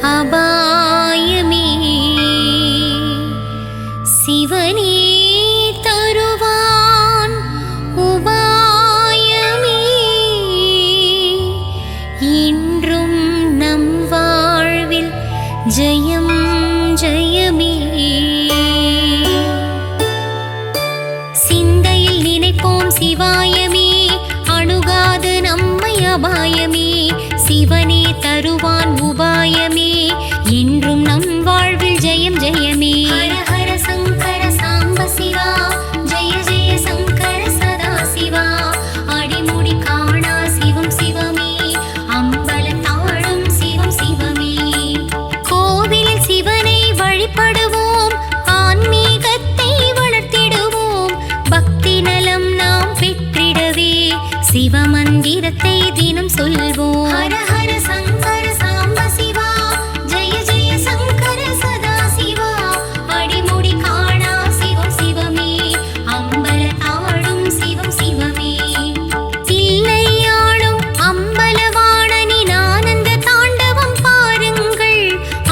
அபாயமே சிவனே தருவான் உபாயமே இன்றும் நம் வாழ்வில் ஜெயம் ஜெயமே சிந்தையில் நினைப்போம் சிவாயமே அணுகாது நம்மை அபாயமே சிவனே தருவான் உபாயமே இன்றும் நம் வாழ்வில் ஜெயம் ஜெயமே ஹர ஹர சங்கர சாம்ப சிவா ஜெய ஜெய சங்கர சதா சிவா அடிமுடி காணா சிவம் சிவமே அம்பல தாழும் சிவம் சிவமே கோவிலில் சிவனை வழிபடுவோம் ஆன்மீகத்தை வளர்த்திடுவோம் பக்தி நலம் நாம் பெற்றிடவே சிவமந்திரத்தை தினம் சொல்வோம் ஹர ஹர சங்கர சாம்ப சிவா ஜெய ஜெய சங்கர சதா சிவா அடிமுடி காணா சிவம் சிவமே அம்பல தாழும் சிவம் சிவமே தில்லையாளும் அம்பலவாணனின் ஆனந்த தாண்டவம் பாருங்கள்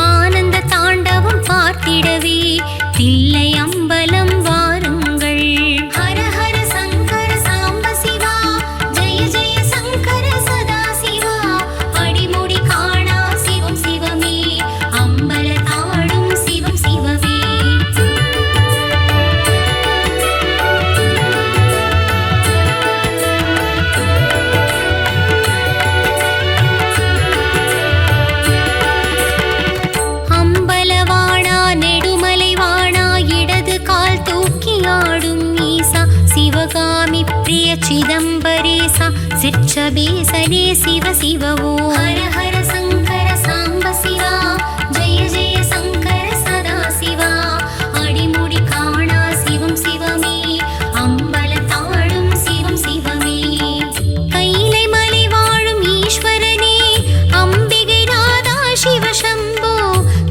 ஆனந்த தாண்டவம் பார்த்திடவே தில்லை அம்பலம் வாருங்கள் ஹர ஹர சங்கர சாம்ப சிவா ஜெய ஜெய சங்கர சதா சிவா அடிமுடி காணா சிவம் சிவமே அம்பல தாழும் சிவம் சிவமே அம்பலவாணா நெடுமலை வாணா இடது கால் தூக்கி ஆடும் ஈசா சிவகாமி பிரிய சிதம்பரேசா சிற்றபேசனே சிவ சிவவோ ஹர ஹர சங்கர சாம்ப சிவா ஜெய ஜெய சங்கர சதா சிவா அடிமுடி காணா சிவம் சிவமே அம்பல தாழும் சிவம் சிவமே கைலை மலை வாழும் ஈஸ்வரனே அம்பிகை நாதா சிவசம்போ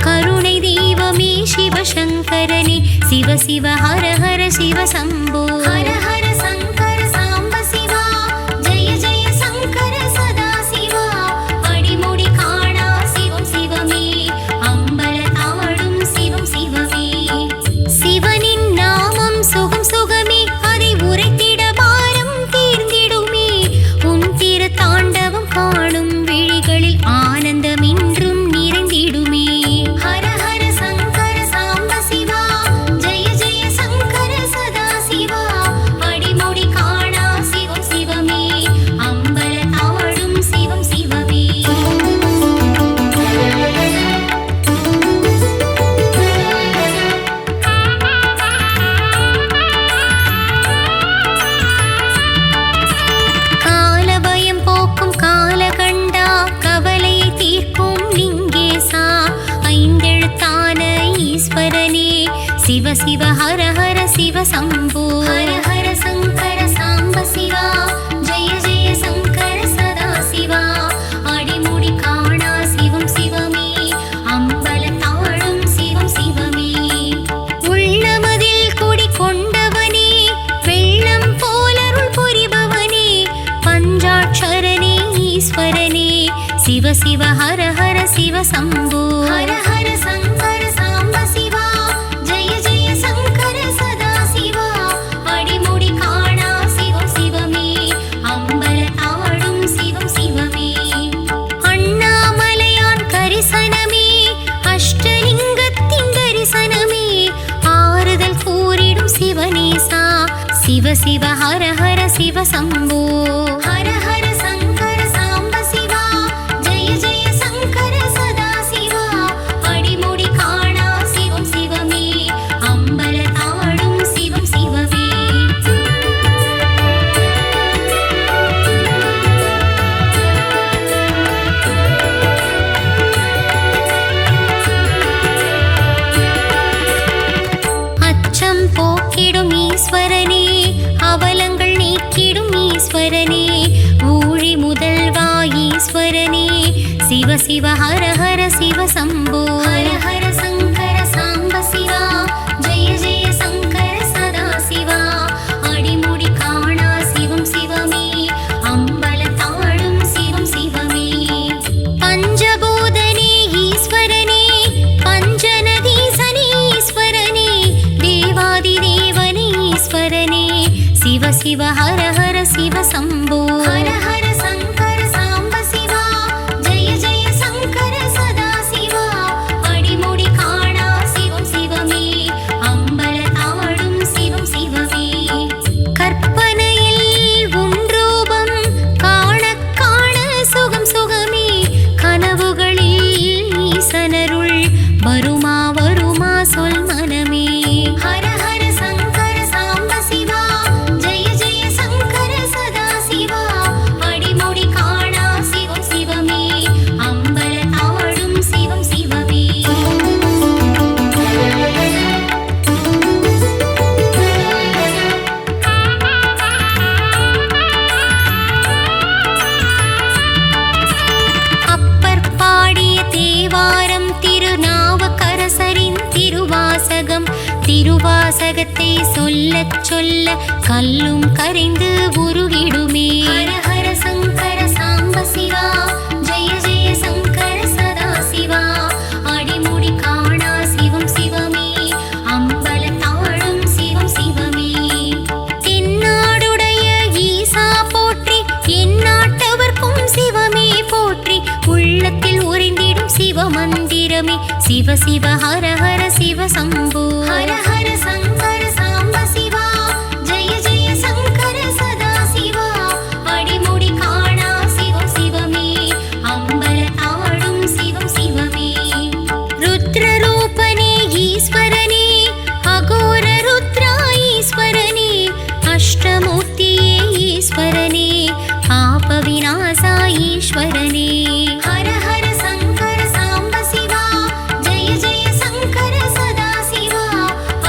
கருணை தெய்வமே சிவசங்கரனே சிவ சிவ ஹர ஹர சிவ சம்போ ஹர ஹர சங்கர சாம்ப சிவா ஜெய ஜெய சங்கர சதா சிவா அடிமுடி காணா சிவம் சிவமே அம்பல தாழும் சிவம் சிவமே சிவனின் நாமம் சுகம் சுகமே அதை உரைத்திட பாரம் தீர்ந்திடுமே உன் திரு தாண்டவம் காணும் விழிகளில் ஆனந்தம் இன்றும் நிறைந்திடுமே ஹர ஹர சங்கர சாம்ப சிவா ஜெய ஜெய சங்கர சதா சிவா அடிமுடி காணா சிவம் சிவமே அம்பல தாழும் சிவம் சிவமே காலபயம் போக்கும் காலகண்டா கவலையை தீர்க்கும் லிங்கேசா ஐந்தெழுத்தான ஈஸ்வரனே சிவ சிவ ஹர ஹர சிவ சம்போ ஹர ஹர சங்கர சாம்ப சிவா ஜெய ஜெய சங்கர சதா சிவா அடிமுடி காணா சிவம் சிவமே அம்பல தாழும் சிவம் சிவமே உள்ளமதில் குடி கொண்டவனே வெள்ளம் போலருள் புரிபவனே பஞ்சாட்சரனே ஈஸ்வரனே சிவ சிவ ஹர ஹர சிவ சம்போ ஹர ஹர சங்கர சாம்ப சிவா ஜெய ஜெய சங்கர சதா சிவா அடிமுடி காணா சிவம் சிவமே அம்பல தாழும் சிவம் சிவமே அண்ணாமலையான் கரிசனமே அஷ்டலிங்கத்தின் தரிசனமே ஆறுதல் கூறிடும் சிவனேசா சிவ சிவ ஹர ஹர சிவ சம்போ ஹர ஹர சங்கர சாம்ப சிவா ஜெய ஜெய சங்கர சதா சிவா அடிமுடி காணா சிவம் சிவமே அம்பல தாழும் சிவம் சிவமே அச்சம் போக்கிடும் ஈஸ்வரனே அவலங்கள் நீக்கிடும் ஈஸ்வரனே ஊழி முதல்வா ஈஸ்வரனே சிவ சிவ ஹர ஹர சிவ சம்போ ஹர ஹர சங்கர சாம்ப சிவா ஜெய ஜெய சங்கர சதா சிவா அடிமுடி காணா சிவம் சிவமே அம்பல தாழும் சிவம் சிவமே பஞ்சபூதனே ஈஸ்வரனே சூலகத்தை சொல்லச் சொல்ல கல்லும் கரைந்து உருகிடுமே. ஹர ஹர சங்கர சாம்ப சிவா, ஜெய ஜெய சங்கர சதா சிவா. அடிமுடி காணா சிவம் சிவமே, அம்பல தாழும் சிவம் சிவமே. தென்னாடுடைய ஈசா போற்றி, எந்நாட்டவர்க்கும் சிவமே போற்றி. உள்ளத்தில் உறைந்திடும் சிவமந்திரமே, சிவ சிவ ஹர ஹர சிவ சம்போ. ஹர ஹர சங்கர சாம்ப சிவா, ஜெய ஜெய சங்கர சதா சிவா. அடிமுடி காணா சிவம் சிவமே, அம்பல தாழும் சிவம் சிவமே. ருத்ர ரூபனே ஈஸ்வரனே, அகோர ருத்ரா ஈஸ்வரனே. அஷ்டமூர்த்தியே ஈஸ்வரனே, பாப விநாசா ஈஸ்வரனே. ஹர ஹர சங்கர சாம்ப சிவா, ஜெய ஜெய சங்கர சதா சிவா.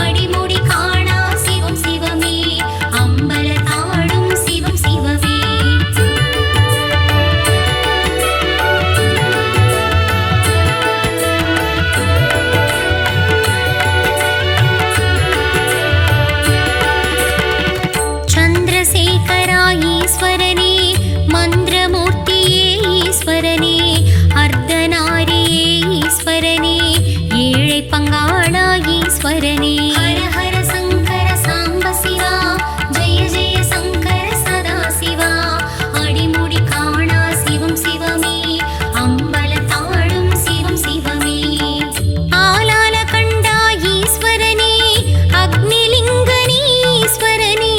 அடிமுடி காணா சிவம் சிவமே, அம்பல தாழும் சிவம் சிவமே. சந்திரசேகரா ஈஸ்வரனே, மந்திரமூர்த்தியே ஈஸ்வரனே. அர்த்தநாரியே ஈஸ்வரனே, ஏழை பங்காளா ஈஸ்வரனே. ஹர ஹர சங்கர சாம்ப சிவா, ஜெய ஜெய சங்கர சதா சிவா. அடிமுடி காணா சிவம் சிவமே, அம்பல தாழும் சிவம் சிவமே. ஆலால கண்டா ஈஸ்வரனே, அக்னிலிங்கனே ஈஸ்வரனே.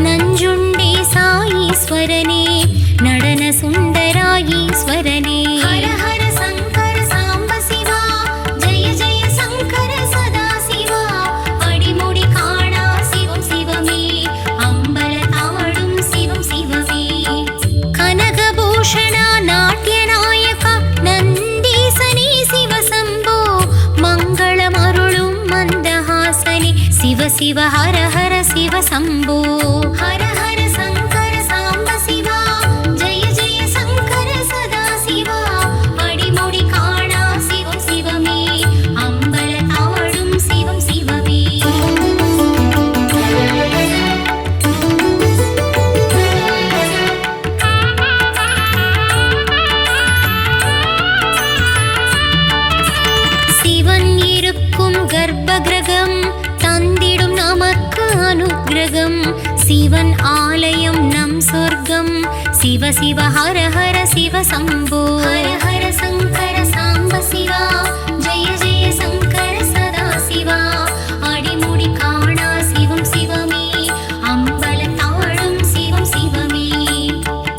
நஞ்சுண்டேசா ஈஸ்வரனே, நடன சுந்தரா ஈஸ்வரனே. ஹர ஹர சங்கர சாம்ப சிவா, ஜெய ஜெய சங்கர சதா சிவா. அடிமுடி காணா சிவம் சிவமே, அம்பல தாழும் சிவம் சிவமே. கனகபூஷணா நாட்டியநாயகா, நந்தீசனே சிவசம்போ. மங்களம் அருளும் மந்தஹாசனே, சிவ சிவ ஹர ஹர சிவ சம்போ. ஹர ஹர சங்கர சாம்ப சிவா, ஜெய ஜெய சங்கர சதா சிவா. அடிமுடி காணா சிவம் சிவமே, அம்பல தாழும் சிவம் சிவமே. சிவன் இருக்கும் கர்ப்ப கிரகம், தந்திடும் நமக்கு அனுக்கிரகம். சிவன் ஆலயம் நம் சொர்க்கம், சிவ சிவ ஹர ஹர சிவ சம்போ. ஹர ஹர சங்கர சாம்ப சிவா, ஜெய ஜெய சங்கர சதா சிவா. அடிமுடி காணா சிவம் சிவமே, அம்பல தாழும் சிவம் சிவமே.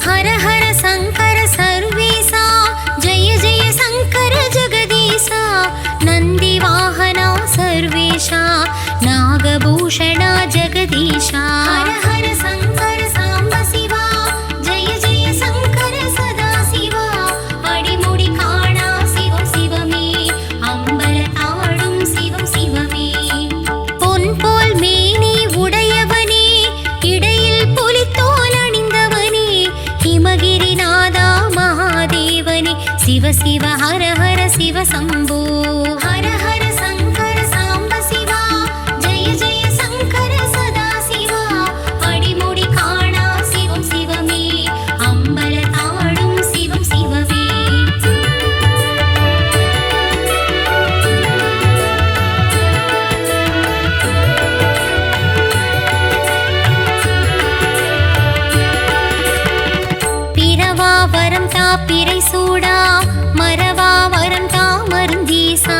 ஹர ஹர சங்கர சர்வேசா, ஜெய ஜெய சங்கர ஜெகதீசா. நந்தி வாகனா சர்வேஷா, நாகபூஷணா ஜெகதீஷா. ஹர ஹர சங்கர சாம்ப சிவா, ஜெய ஜெய சங்கர சதா சிவா. அடிமுடி காணா சிவம் சிவமே, அம்பல தாழும் சிவம் சிவமே. பொன் போல் மேனி உடையவனே, இடையில் புலித்தோல் அணிந்தவனே. ஹிமகிரிநாதா மகாதேவனே, சிவ சிவ ஹர ஹர சிவ சம்போ. ஹர ஹர சங்கர சாம்ப சிவா, ஜெய ஜெய சங்கர சதா சிவா. அடிமுடி காணா சிவம் சிவமே, அம்பல தாழும் சிவம் சிவமே. பிறவா வரம் தா பிறை சூடா, மரவா வரம் தா மருந்தீசா.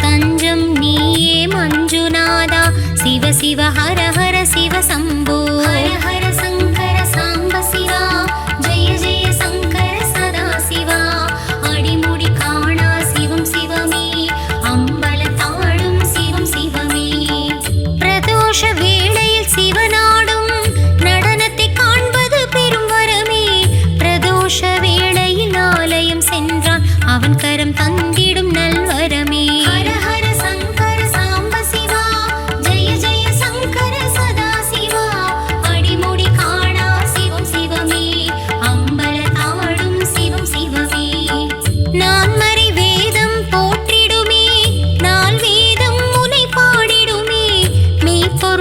தஞ்சம் நீயே மஞ்சுநாதா, சிவ சிவ ஹர ஹர சிவ சம்போ. ஹர ஹர சங்கர சாம்ப சிவா, ஜெய ஜெய சங்கர சதா சிவா. அடிமுடி காணா சிவம் சிவமே, அம்பல தாழும் சிவம் சிவமே. பிரதோஷ வேளையில் சிவனாடும் நடனத்தை காண்பது பெரும் வரமே. பிரதோஷ வேளையில் ஆலயம் சென்றான், அவன் கரம் தந்திடும் நல்வரமே. ஹர ஹர சங்கர சாம்ப சிவா, ஜெய ஜெய சங்கர சதா சிவா. அடிமுடி காணா சிவம் சிவமே, அம்பல தாழும் சிவம் சிவமே. நான்மறை வேதம் போற்றிடுமே, நால் வேதம் முனை பாடிடுமே. மெய்ப்பொருள்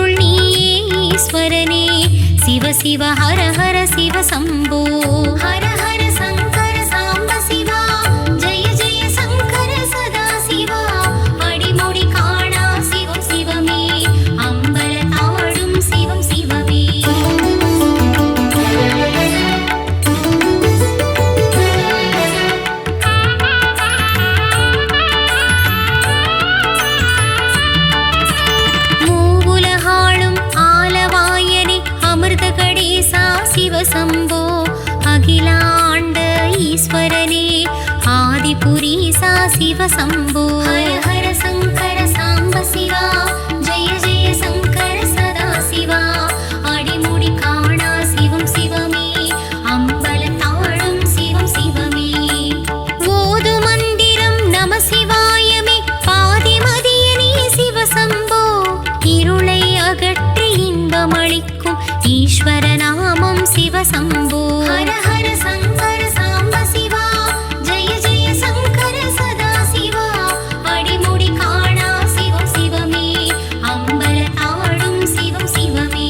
ஈஸ்வரனே ஆதிபுரீசா சிவசம்போ ஹர ஹர சங்கர சாம்ப சிவா ஜெய ஜெய சங்கர சதா சிவா அடிமுடி காணா சிவம் சிவமே அம்பலத்தாழும் சிவம் சிவமே ஓது மந்திரம் நம சிவாயமே பாதிமதியனே சிவசம்போ இருளை அகற்றி இன்பமளிக்கும் ஈஸ்வர நாமம் சிவசம்போ ஹர ஹர சங்கர சாம்ப சிவா ஜெய ஜெய சங்கர சதா சிவா அடிமுடி காணா சிவம் சிவமே அம்பலத்தாழும் சிவம் சிவமே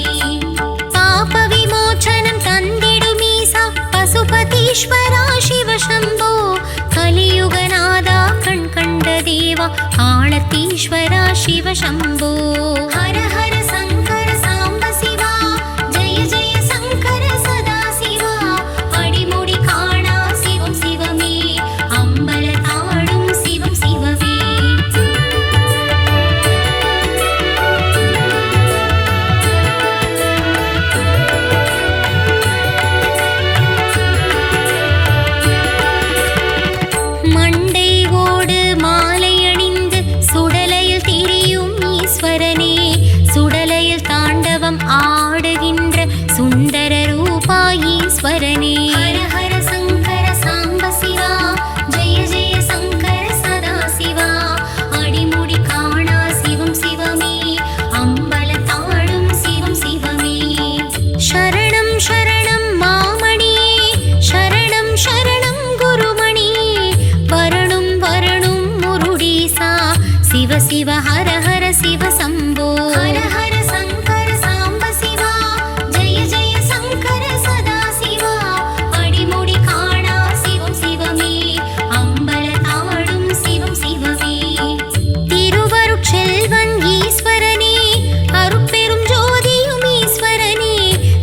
பாப விமோச்சனம் தந்திடும் ஈசா பசுபதீஸ்வரா சிவசம்போ கலியுகநாதா கண் கண்ட தேவா ஆளத்தீஸ்வரா சிவசம்போ ஹர ஹர சங்கர சாம்ப சிவா ஜெய ஜெய சங்கர சதா சிவா அடிமுடி காணா சிவம் சிவமே அம்பலத்தாழும் சிவம் சிவமே மண்டை ஓடு மாலை அணிந்து சுடலையில் திரியும் ஈஸ்வரனே சுடலையில் தாண்டவம் ஆடுகின்ற சுந்தர ரூபா ஈஸ்வரனே ஹர ஹர சங்கர சாம்ப சிவா ஜெய ஜெய சங்கர சதா சிவா அடிமுடி காணா சிவம் சிவமே அம்பலத்தாழும் சிவம் சிவமே சரணம் சரணம் மாமணியே சரணம் சரணம் குருமணியே வரணும் வரணும் முருடீசா சிவ சிவ ஹர ஹர சிவ சம்போ ஹர ஹர சங்கர சாம்ப சிவா ஜெய ஜெய சங்கர சதா சிவா அடிமுடி காணா சிவம் சிவமே அம்பலத்தாழும் சிவம் சிவமே திருவருட்செல்வன் ஈஸ்வரனே அருட்பெரும் ஜோதியும் ஈஸ்வரனே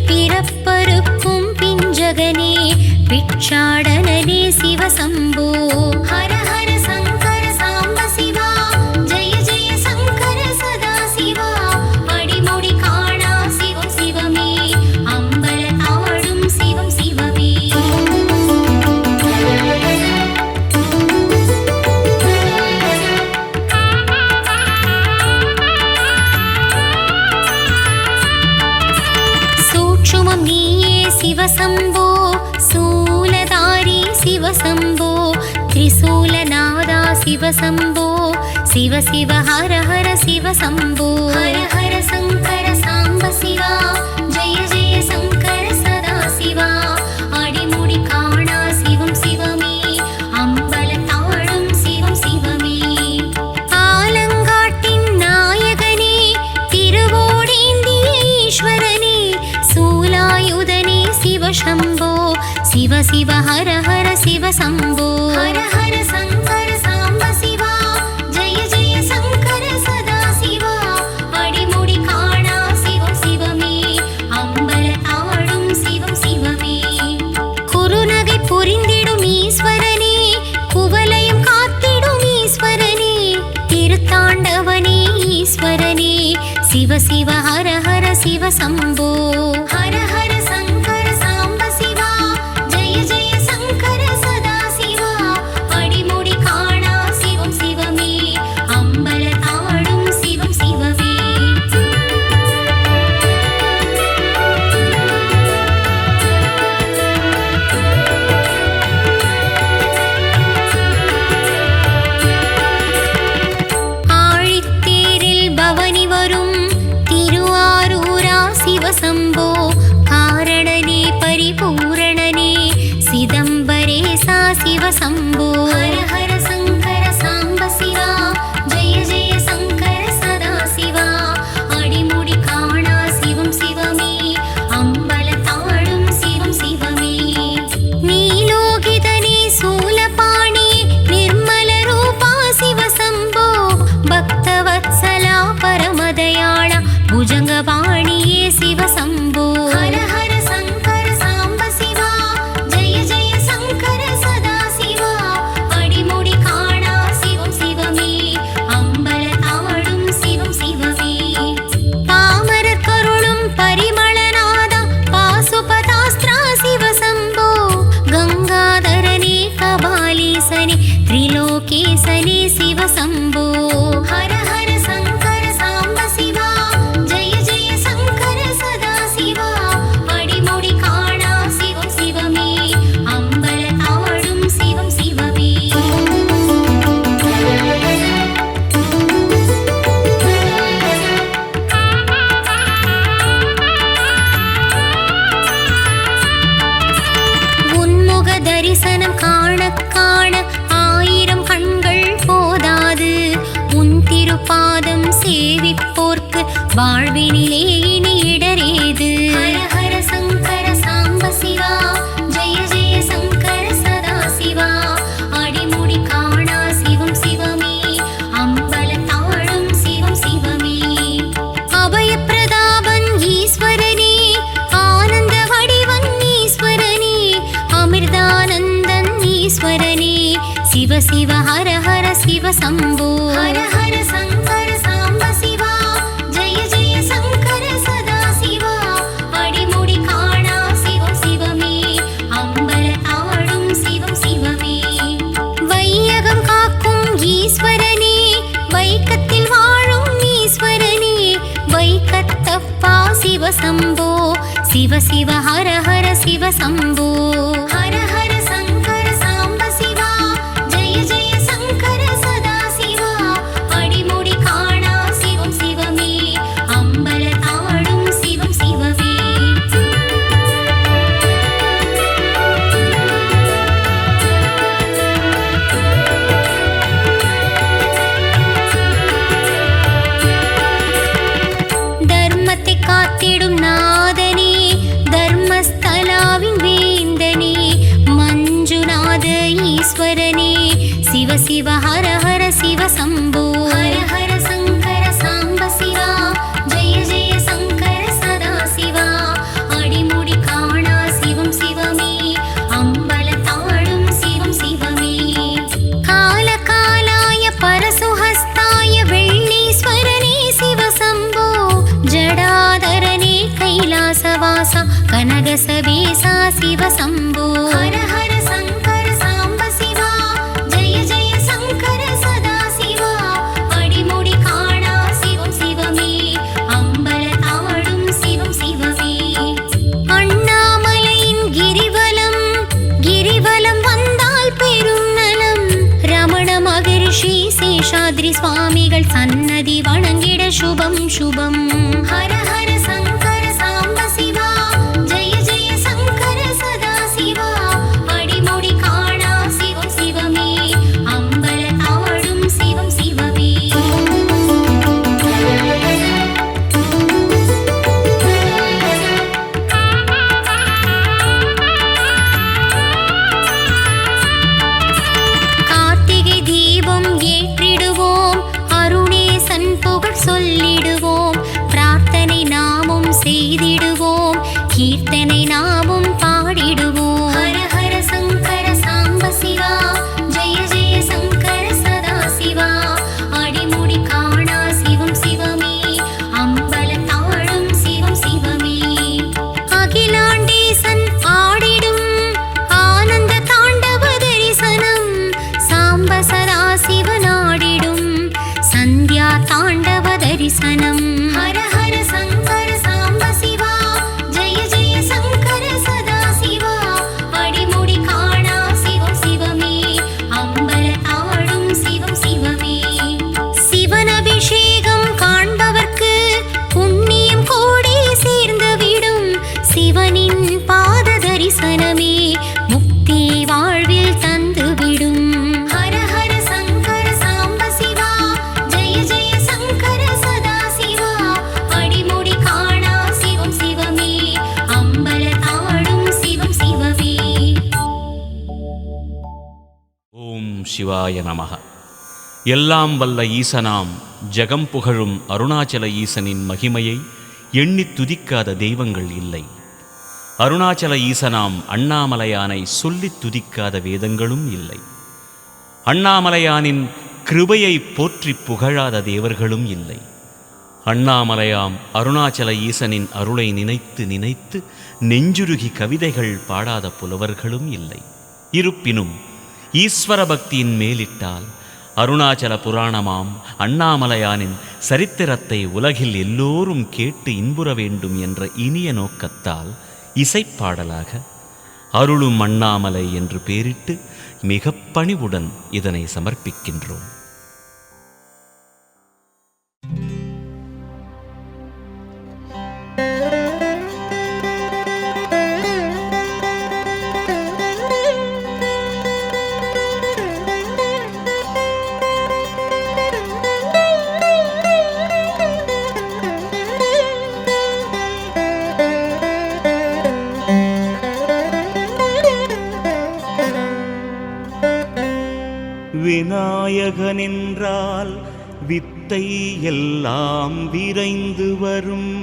பிறப்பருக்கும் பிஞ்சகனே பிட்சாடனனே சிவசம்போ ஹர ஹர சங்கர சாம்ப சிவா ஜெய ஜெய சங்கர சதா சிவா அடிமுடி காணா சிவம் சிவமே அம்பலத்தாழும் சிவம் சிவமே சூட்சுமம் நீயே சிவசம்போ சூலதாரி சிவசம்போ திரிசூலநாதா சிவசம்போ சிவ சிவ ஹர ஹர சிவசம்போ ஹர ஹர சங்கர சாம்ப சிவா ஜெய ஜெய சங்கர சதா சிவா அடிமுடி காணா சிவம் சிவமே அம்பலத்தாழும் சிவம் சிவமே ஆலங்காட்டின் நாயகனே திருவோடேந்திய ஈஸ்வரனே சூலாயுதனே சிவசம்போ சிவ சிவ ஹர ஹர சிவசம்போ ஹர ஹர சங்கர சாம்ப சிவா ஜெய ஜெய சங்கர சதா சிவா அடிமுடி காணா சிவம் சிவமே அம்பலத்தாழும் சிவம் சிவமே குறுநகை புரிந்திடும் ஈஸ்வரனே குவலயம் காத்திடும் ஈஸ்வரனே திருத்தாண்டவனே ஈஸ்வரனே சிவ சிவ ஹர ஹர சிவசம்போ ஹர ஹர சங்கர சாம்ப சிவா ஜெய ஜெய சங்கர சதா சிவா அடிமுடி காணா சிவம் சிவமே அம்பலத்தாழும் சிவம் சிவமே ஆழித்தேரில் பவனி வரும் திருவாரூரா சிவசம்போ காரணனே பரிபூரணனே சிதம்பரேசா சிவசம்போ ஹர ஹர சங்கர சாம்ப சிவா ஜெய ஜெய சங்கர சதா சிவா அடிமுடி காணா சிவம் சிவமே அம்பலத்தாழும் சிவம் சிவமே நீலோகிதனே சூலபாணி நிர்மல ரூபா சிவசம்போ பக்தவத்சலா பரமதயாளா புஜங்கபாணியே சிவசம்போ ஹர ஹர சங்கர சாம்ப சிவா ஜெய ஜெய சங்கர சதா சிவா அடிமுடி வாழ்வினிலே இனி இடரேது. ஹர ஹர சங்கர சாம்ப சிவா ஜெய ஜெய சங்கர சதா சிவா அடிமுடி காணா சிவம் சிவமே அம்பல தாழும் சிவம் சிவமே அபய பிரதாபன் ஈஸ்வரனே ஆனந்த வடிவன் ஈஸ்வரனே அமிர்தானந்தன் ஈஸ்வரனே சிவ சிவ ஹர ஹர சிவ சம்போ. ஹர ஹர சங்கர சாம்ப சிவா ஜெய ஜெய சங்கர சதா சிவா அடிமுடி காணா சிவம் சிவமே அம்பல தாழும் சிவம் சிவமே வையகம் காக்கும் ஈஸ்வரனே வைக்கத்தில் வாழும் ஈஸ்வரனே வைக்கத்தப்பா சிவ சம்போ சிவ சிவ ஹர ஹர சிவ சம்போ. ஹர ஹர சங்கர சாம்ப சிவா ஜெய ஜெய சங்கர சதா சிவா அடிமுடி காணா சிவம் சிவமே அம்பல தாழும் சிவம் சிவமே தர்மத்தை காத்திடும் நாதனே தர்மஸ்தலாவின் வேந்தனே மஞ்சுநாத ஈஸ்வரனே சிவ சிவ ஹர ஹர சிவ சம்போ. ஹர ஹர சங்கர சாம்ப சிவா ஜெய ஜெய சங்கர சதா சிவா அடிமுடி காணா சிவம் சிவமே அம்பல தாழும் சிவம் சிவமே கால காலாய பரசுஹஸ்தாய வெள்ளீஸ்வரனே சிவ சம்போ ஜடாதரனே கைலாசவாசா கனகசவேசா சிவ சம்போ. ஹர ஹர சங்கர சாம்ப சிவா ஜெய ஜெய சங்கர சதா சிவா அடிமுடி காணா சிவம் சிவமே அம்பல தாழும் சிவம் சிவமே அண்ணாமலையின் கிரிவலம் கிரிவலம் வந்தால் பெரும் நலம் ரமண மகரிஷி சேஷாத்ரி சுவாமிகள் சன்னதி வணங்கிட சுபம் சுபம். ஹர ஹர சங்கர சாம்ப சிவா ஜெய ஜெய சங்கர சதா சிவா அடிமுடி காணா சிவம் சிவமே அம்பல தாழும் சிவம் சிவமே கார்த்திகை தீபம் ஏற்றிடுவோம் அருணேசன் புகழ் சொல்லிடுவோம் பிரார்த்தனை நாமும் செய்திடுவோம் கீர்த்தனை நாமும் பாடிடுவோம். ஹர ஹர சங்கர சாம்ப சிவா ஜெய ஜெய சங்கர சதா சிவா அடிமுடி காணா சிவம் சிவமே அம்பல தாழும் சிவம் சிவமே அகிலாண்டேசன் ஆடிடும் ஆனந்த தாண்டவ தரிசனம் சாம்ப சதா சிவனாடிடும் சந்தியா தாண்டவ தரிசனம். ஹர ஹர சங்கர சாம்ப சிவா ஜெய ஜெய சங்கர சதா சிவா அடிமுடி காணா சிவம் சிவமே அம்பல தாழும் சிவம் சிவமே சிவன் அபிஷேகம் காண்பவர்க்கு புண்ணியம் கோடி சேர்ந்துவிடும் சிவனின் பாத தரிசனமே முக்தி வாழ்வில் தந்துவிடும். ஹர ஹர சங்கர சாம்ப சிவா ஜெய ஜெய சங்கர சதா சிவா அடிமுடி காணா சிவம் சிவமே அம்பல தாழும் சிவம் சிவமே. ஓம் சிவாய நமக. எல்லாம் வல்ல ஈசனாம் ஜகம் புகழும் அருணாச்சல ஈசனின் மகிமையை எண்ணித் துதிக்காத தெய்வங்கள் இல்லை. அருணாச்சல ஈசனாம் அண்ணாமலையானை சொல்லித் துதிக்காத வேதங்களும் இல்லை. அண்ணாமலையானின் கிருபையை போற்றி புகழாத தேவர்களும் இல்லை. அண்ணாமலையாம் அருணாச்சல ஈசனின் அருளை நினைத்து நினைத்து நெஞ்சுருகி கவிதைகள் பாடாத புலவர்களும் இல்லை. இருப்பினும் ஈஸ்வர பக்தியின் மேலிட்டால் அருணாச்சல புராணமாம் அண்ணாமலையானின் சரித்திரத்தை உலகில் எல்லோரும் கேட்டு இன்புற வேண்டும் என்ற இனிய நோக்கத்தால் இசைப்பாடலாக அருளும் அண்ணாமலை என்று பெயரிட்டு மிக பணிவுடன் இதனை சமர்ப்பிக்கின்றோம். விநாயகனென்றால் வித்தை எல்லாம் விரைந்து வரும்.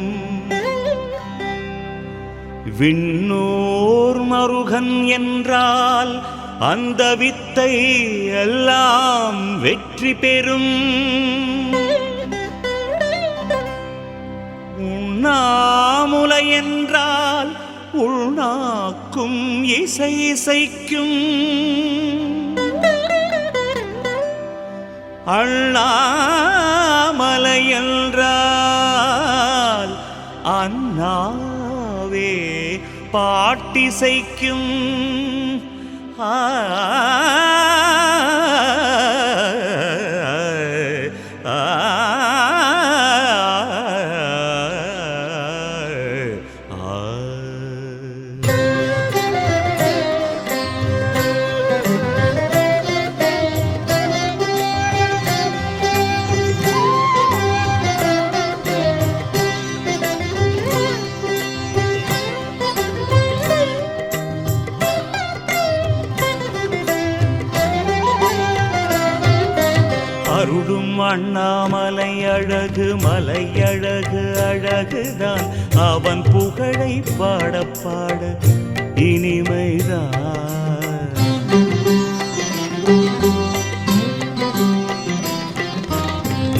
விண்ணோர் மருகன் என்றால் அந்த வித்தை எல்லாம் வெற்றி பெறும். உண்ணாமுலை என்றால் உள்நாக்கும் இசை இசைக்கும். அண்ணாமலை என்றால் அண்ணாவே பாட்டிசைக்கும். அருளும் அண்ணாமலை அழகு மலையழகு அழகுதான். அவன் புகழை பாட பாட இனிமைதான்.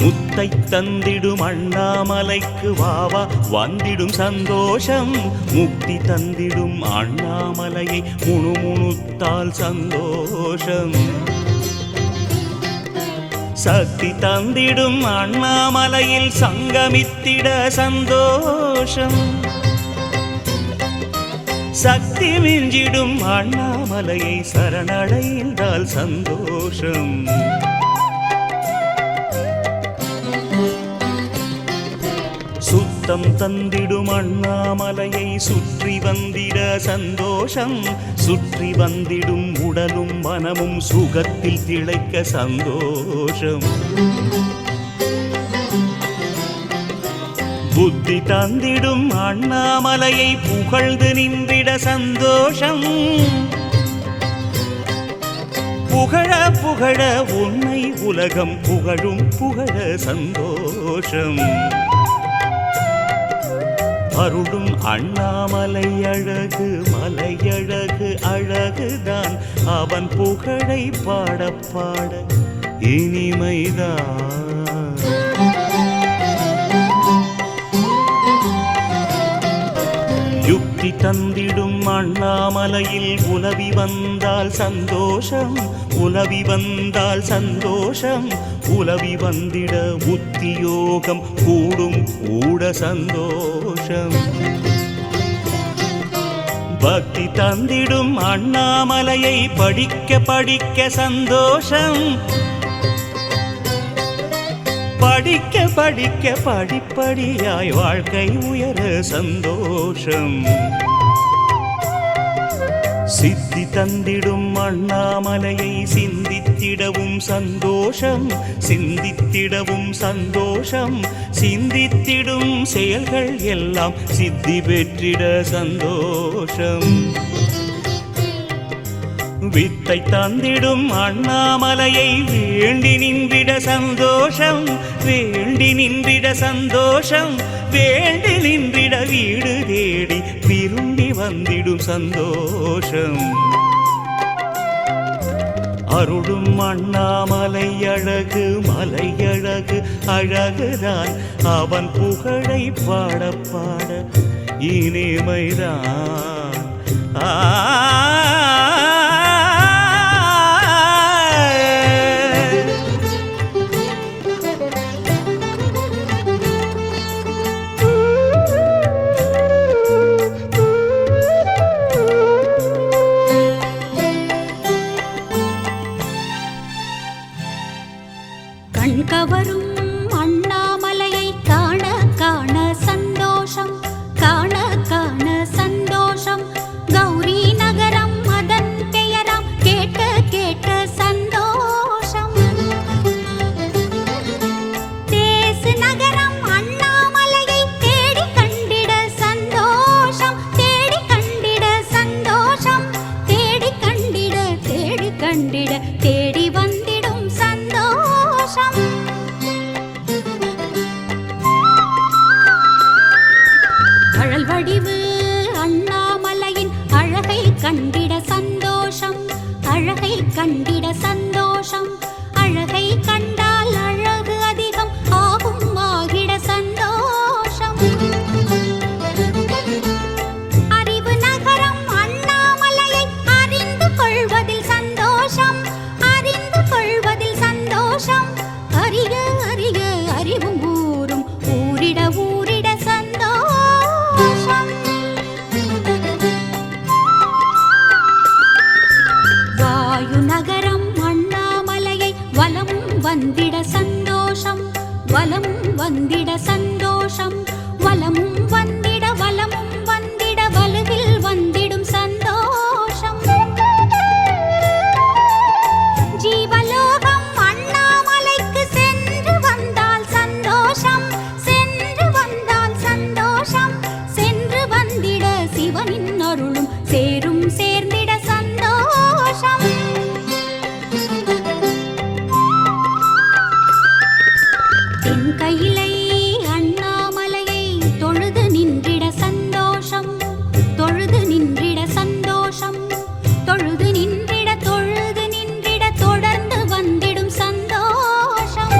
முத்தை தந்திடும் அண்ணாமலைக்கு வாவா வந்திடும் சந்தோஷம். முக்தி தந்திடும் அண்ணாமலையை முணுமுணுத்தால் சந்தோஷம். சக்தி தந்திடும் அண்ணாமலையில் சங்கமித்திட சந்தோஷம். சக்தி மிஞ்சிடும் அண்ணாமலையை சரணடைந்தால் சந்தோஷம். சுத்தம் தந்திடும் அண்ணாமலையை சுற்றி வந்திட சந்தோஷம். சுற்றி வந்திடும் உடலும் மனமும் சுகத்தில் திளைக்க சந்தோஷம். புத்தி தந்திடும் அண்ணாமலையை புகழ்ந்து நின்றிட சந்தோஷம். புகழ புகழ உன்னை உலகம் புகழும் புகழ சந்தோஷம். அருளும் அண்ணாமலை அழகு மலையழகு அழகுதான். அவன் புகழை பாட பாட இனிமைதான். யுக்தி தந்திடும் அண்ணாமலையில் உலவி வந்தால் சந்தோஷம். உலவி வந்தால் சந்தோஷம். உலவி வந்திட உத்தியோகம் கூடும் கூட சந்தோஷம். பக்தி தந்திடும் அண்ணாமலையை படிக்க படிக்க சந்தோஷம். படிக்க படிக்க படிப்படியாய் வாழ்க்கை உயர சந்தோஷம். சித்தி தந்திடும் அண்ணாமலையை சிந்தித்திடவும் சந்தோஷம். சிந்தித்திடவும் சந்தோஷம். சிந்தித்திடும் செயல்கள் எல்லாம் சித்தி பெற்றிட சந்தோஷம். வித்தை தந்திடும் அண்ணாமலையை வேண்டி நின்றிட சந்தோஷம். வேண்டி நின்றிட சந்தோஷம். வேண்டி நின்றிட வீடு தேடி விரும்பி வந்திடும் சந்தோஷம். அருளும் அண்ணாமலை அழகு மலையழகு அழகுதான். அவன் புகழை பாட பாட இனிமைதான். கவரும் அண்ணாமலையை காண காண சந்தோஷம். காண காண சந்தோஷம். கௌரி நகரம் அதன் பெயராம் கேட்க கேட்க சந்தோஷம். தேசு நகரம் அண்ணாமலையை தேடி கண்டிட சந்தோஷம். தேடி கண்டிட சந்தோஷம். தேடி கண்டிட தேடி கண்டிட தேடி வந்திட கண்டிட சந்தோஷம் அழகை கண்டால் அழகு அதிகம் ஆகும் ஆகிட சந்தோஷம் அறிவு நகரம் அண்ணாமலையை அறிந்து கொள்வதில் சந்தோஷம் அறிந்து கொள்வதில் சந்தோஷம் அறிக அறிக அறிவும் ஊரும் ஊரிட ஊரிட சந்தோஷம் வாயு நகரம் அண்ணாமலையை வலம் வந்திட சந்தோஷம் வலம் வந்திட சந்தோஷம் வலமும் வந்திட வலமும் வந்திட வலுவில் வந்திடும் சந்தோஷம் ஜீவலோகம் அண்ணாமலைக்கு சென்று வந்தால் சந்தோஷம் சென்று வந்தால் சந்தோஷம் சென்று வந்திட சிவனின் அருளும் சேரும் சேர்ந்திட சந்தோஷம் தென் கையிலை அண்ணாமலையை தொழுது நின்றிட சந்தோஷம் தொழுது நின்றிட சந்தோஷம் தொழுது நின்றிட தொடர்ந்து வந்திடும் சந்தோஷம்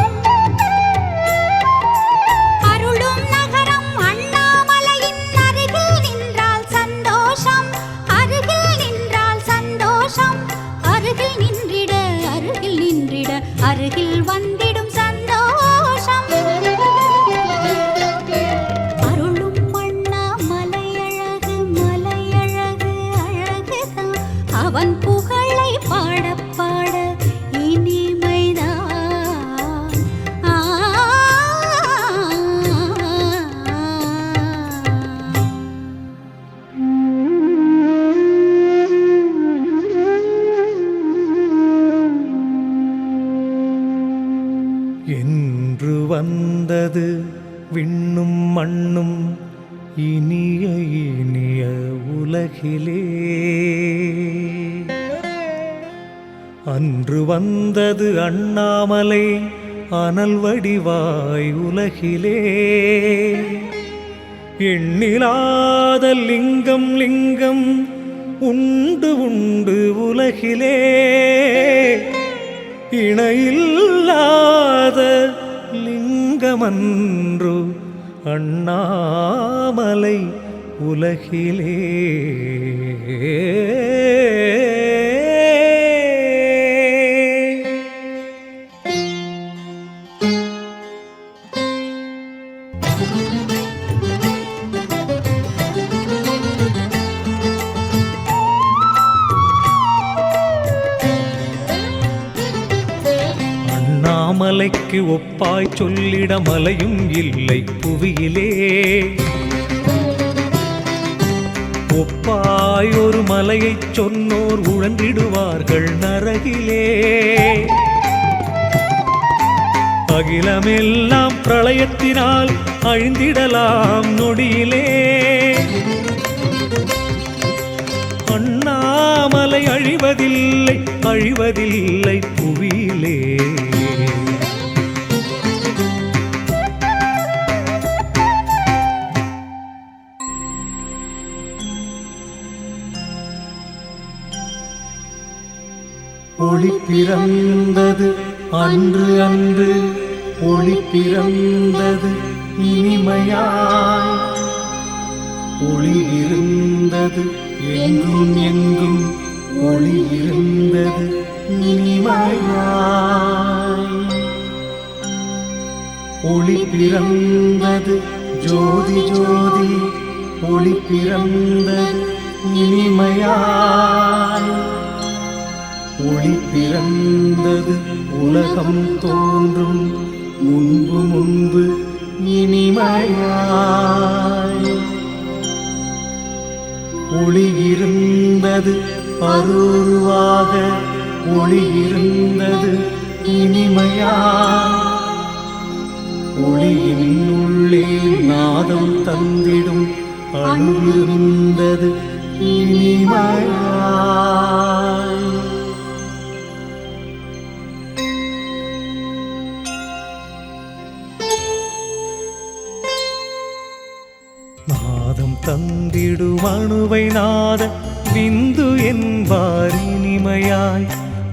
அருளும் நகரம் அண்ணாமலையின் அருகில் நின்றால் சந்தோஷம் அருகில் நின்றால் சந்தோஷம் அருகில் நின்றிட அருகில் வந்திடும் சந்தோஷம் அருளும் அண்ணாமலை அழகு மலையழகு அழகுதான் அவன் புகழை பாட பாட இனிமைதான் என்று வந்தது விண்ணும் மண்ணும் இனிய இனிய உலகிலே அன்று வந்தது அண்ணாமலை அனல் வடிவாய் உலகிலே எண்ணிலாத லிங்கம் லிங்கம் உண்டு உண்டு உலகிலே இணையில்லாத லிங்கமன்று அண்ணாமலை உலகிலே அண்ணாமலைக்கு ஒப்பாய் சொல்லிட மலையும் இல்லை புவியிலே ஒப்பாய் ஒரு மலையைச் சொன்னோர் உழன்றிடுவார்கள் நரகிலே அகிலமெல்லாம் பிரளயத்தினால் அழிந்திடலாம் நொடியிலே அண்ணாமலை அழிவதில்லை அழிவதில்லை புவியிலே ஒளி பிறந்தது அன்று அன்று ஒளி பிறந்தது இனிமையாய் ஒளி இருந்தது எங்கும் எங்கும் ஒளி இருந்தது இனிமையாய் ஒளி பிறந்தது ஜோதி ஜோதி ஒளி பிறந்தது இனிமையாய் ஒளி பிறந்தது உலகம் தோன்றும் முன்பு முன்பு இனிமையாய் ஒளி இருந்தது அருவாக ஒளி இருந்தது இனிமையாய் ஒளியின் உள்ளே நாதம் தந்திடும் அணுவிருந்தது இனிமையாய் நாதம் தந்திடும் அணுவை நாத விந்து என்பார் இனிமையாய்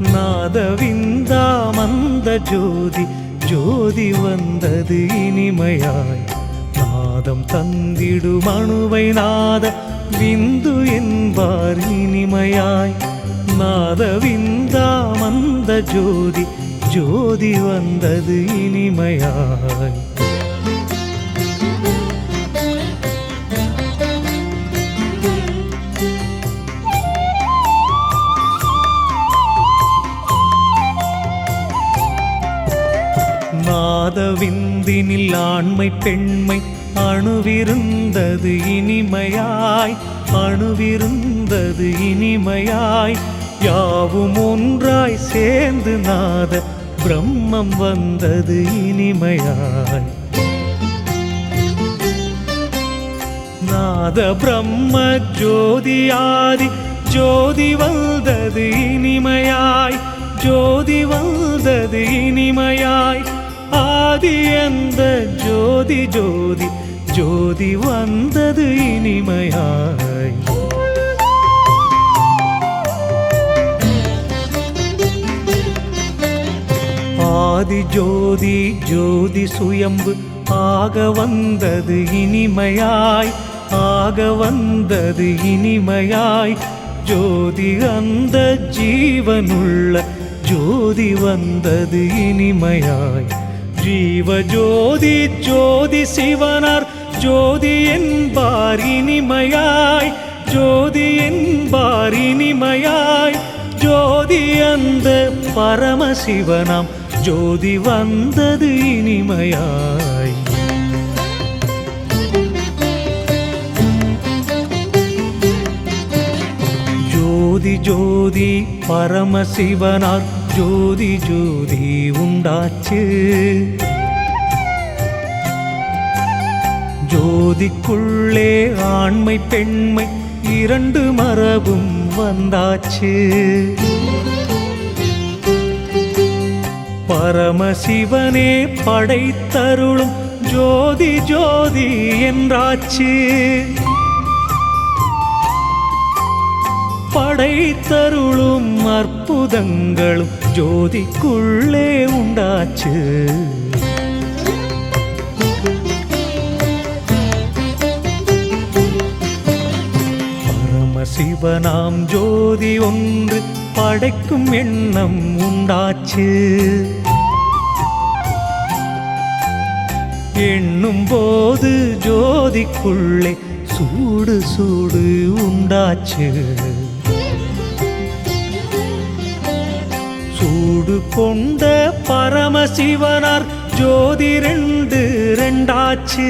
நாதவிந்தா மந்த ஜோதி ஜோதி வந்தது இனிமையாய் நாதம் தந்திடும் அணுவை நாத விந்து என்பார் இனிமையாய் நாதவிந்தா மந்த ஜோதி ஜோதி வந்தது இனிமையாய் நாதவிந்தினில் ஆண்மை பெண்மை அணுவிருந்தது இனிமையாய் அணுவிருந்தது இனிமையாய் யாவும் ஒன்றாய் சேர்ந்து நாத பிரம்மம் வந்தது இனிமையாய் நாத பிரம்ம ஜோதியாதி ஜோதி வந்தது இனிமையாய் ஜோதி வந்தது இனிமையாய் ஆதி அந்த ஜோதி ஜோதி ஜோதி வந்தது இனிமையாய் ஆதி ஜோதி ஜோதி சுயம்பு ஆக வந்தது இனிமையாய் ஆக வந்தது இனிமையாய் ஜோதி அந்த ஜீவனுள்ள ஜோதி வந்தது இனிமையாய் ஜீவ ஜோதி ஜோதி சிவனார் ஜோதி என்பார் இனிமையாய் ஜோதி என்பார் இனிமையாய் ஜோதி அந்த பரமசிவனாம் ஜோதி வந்தது இனிமையாய் ஜோதி ஜோதி பரமசிவனார் ஜோதி ஜோதி உண்டாச்சு ஜோதிக்குள்ளே ஆண்மை பெண்மை இரண்டு மரபும் வந்தாச்சு பரமசிவனே படைத்தருளும் ஜோதி ஜோதி என்றாச்சு படைத்தருளும் அற்புதங்களும் ஜோதிக்குள்ளே உண்டாச்சு பரமசிவனாம் ஜோதி ஒன்று படைக்கும் எண்ணம் உண்டாச்சு எண்ணும் போது ஜோதிக்குள்ளே சூடு சூடு உண்டாச்சு சூடு கொண்ட பரமசிவனார் ஜோதி ரெண்டு ரெண்டாச்சு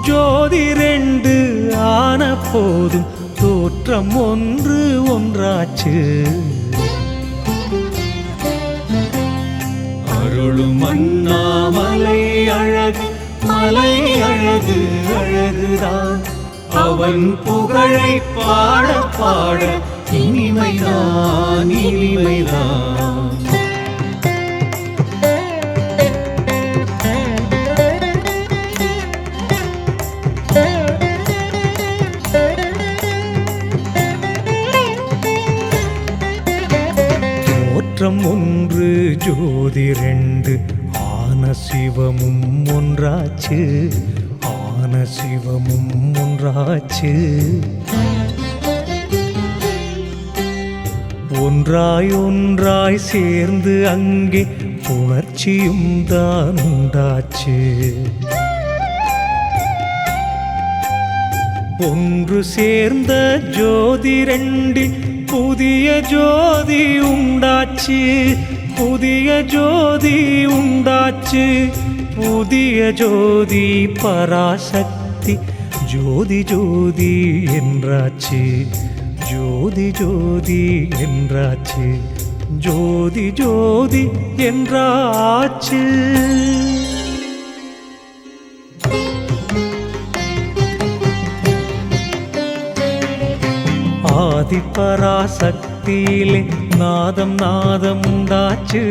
ஜோதி ரெண்டு ஆன போதும் தோற்றம் ஒன்று ஒன்றாச்சு அருளும் அண்ணாமலை அழகு மலை அழகு அழகுதான் அவன் புகழை பாட பாட இனிமைதான் இனிமைதான் தோற்றம் ஒன்று ஜோதி ரெண்டு ஆன சிவமும் ஒன்றாச்சு ஆன சிவமும் ஒன்றாச்சு ஒன்றாய் ஒன்றாய் சேர்ந்து அங்கே உணர்ச்சியும் தான் உண்டாச்சு ஒன்று சேர்ந்த ஜோதி ரெண்டில் புதிய ஜோதி உண்டாச்சு புதிய ஜோதி உண்டாச்சு புதிய ஜோதி பராசக்தி ஜோதி ஜோதி என்றாச்சு ஜோதி ஜோதி என்றாச்சு ஜோதி ஜோதி என்றாச்சு ஆதிபராசக்தியிலே நாதம் நாதம் உண்டாச்சு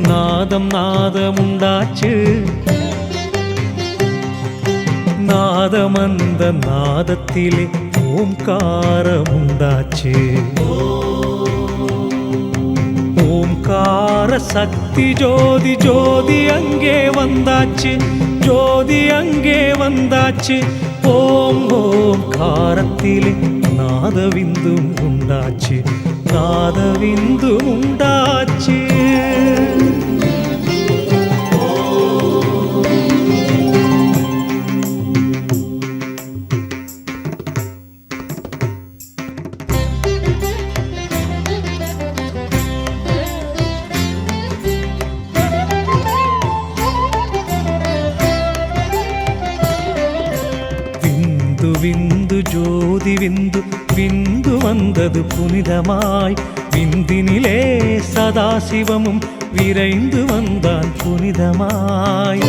நாதம் நாதம் உண்டாச்சு நாதம் அந்த நாதத்திலே ஓம்காரமுண்டாச்சு. ஓம்கார சக்தி ஜோதி ஜோதி அங்கே வந்தாச்சு, ஜோதி அங்கே வந்தாச்சு. ஓம் ஓம்காரத்திலே நாதவிந்தும் உண்டாச்சு, நாதவிந்தும் உண்டாச்சு. விந்து ஜோதி விந்து விந்து வந்தது புனிதமாய். விந்தினிலே சதாசிவமும் விரைந்து வந்தான் புனிதமாய்.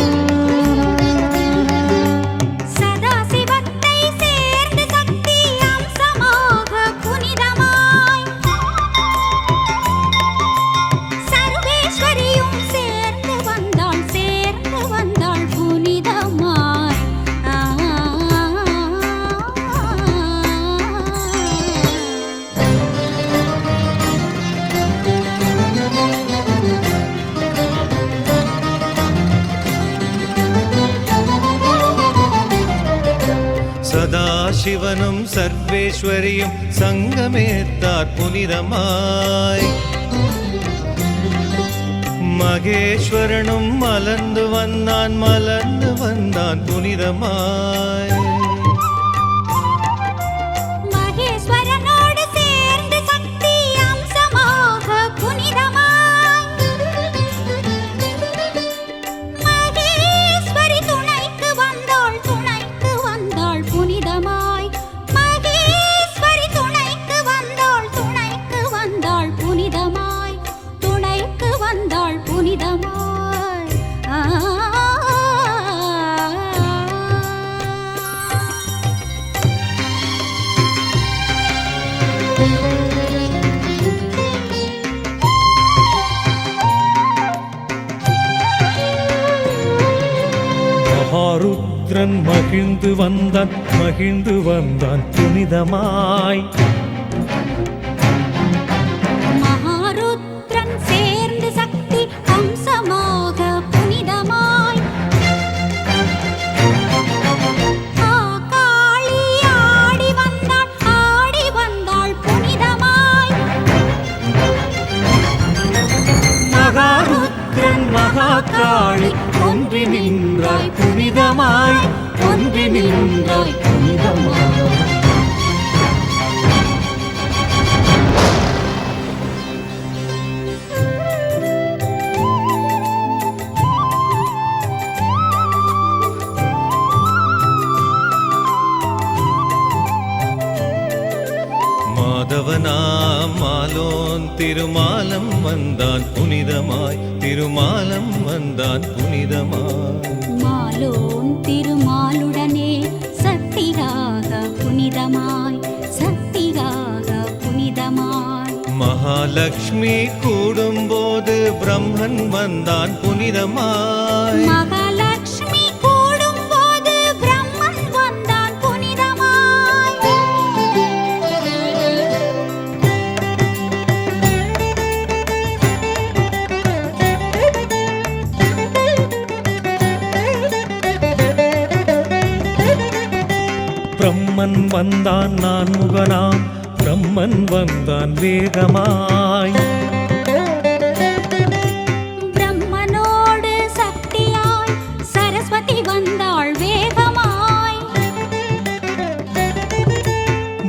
சதாசிவனும் சர்வேஸ்வரியும் சங்கமேத்தார் புனிதமாய். மகேஸ்வரனும் மலர்ந்து வந்தான், மலர்ந்து வந்தான் புனிதமாய். மகாருத்ரன் மகிழ்ந்து வந்தான், மகிழ்ந்து வந்தான் புனிதமாய். மகாருத்ரன் சேர்ந்து சக்தி அம்சமாக புனிதமாய். காளி ஆடி வந்தாள், ஆடி வந்தாள் புனிதமாய். மகாருத்ரன் மகாகாளி ஒன்றி நின்றாய் புனிதமாய், ஒன்றி நின்றாய் புனிதமாய். மாதவனாம் மாலோன் திருமாலம் வந்தான் புனிதமாய், திருமாலம் வந்தான் புனிதமாய். மாலோன் திருமாலுடனே சக்தியாக புனிதமாய், சக்தியாக புனிதமாய். மகாலட்சுமி கூடும்போது பிரம்மன் வந்தான் புனிதமாய். மகாலட்சுமி கூடும்போது பிரம்மன் வந்தான் புனிதமாய். பிரம்மன் வந்தான் நான் முகனாம், பிரம்மன் வந்தான் வேகமாய். பிரம்மனோடு சக்தியாய் சரஸ்வதி வந்தாள் வேகமாய்.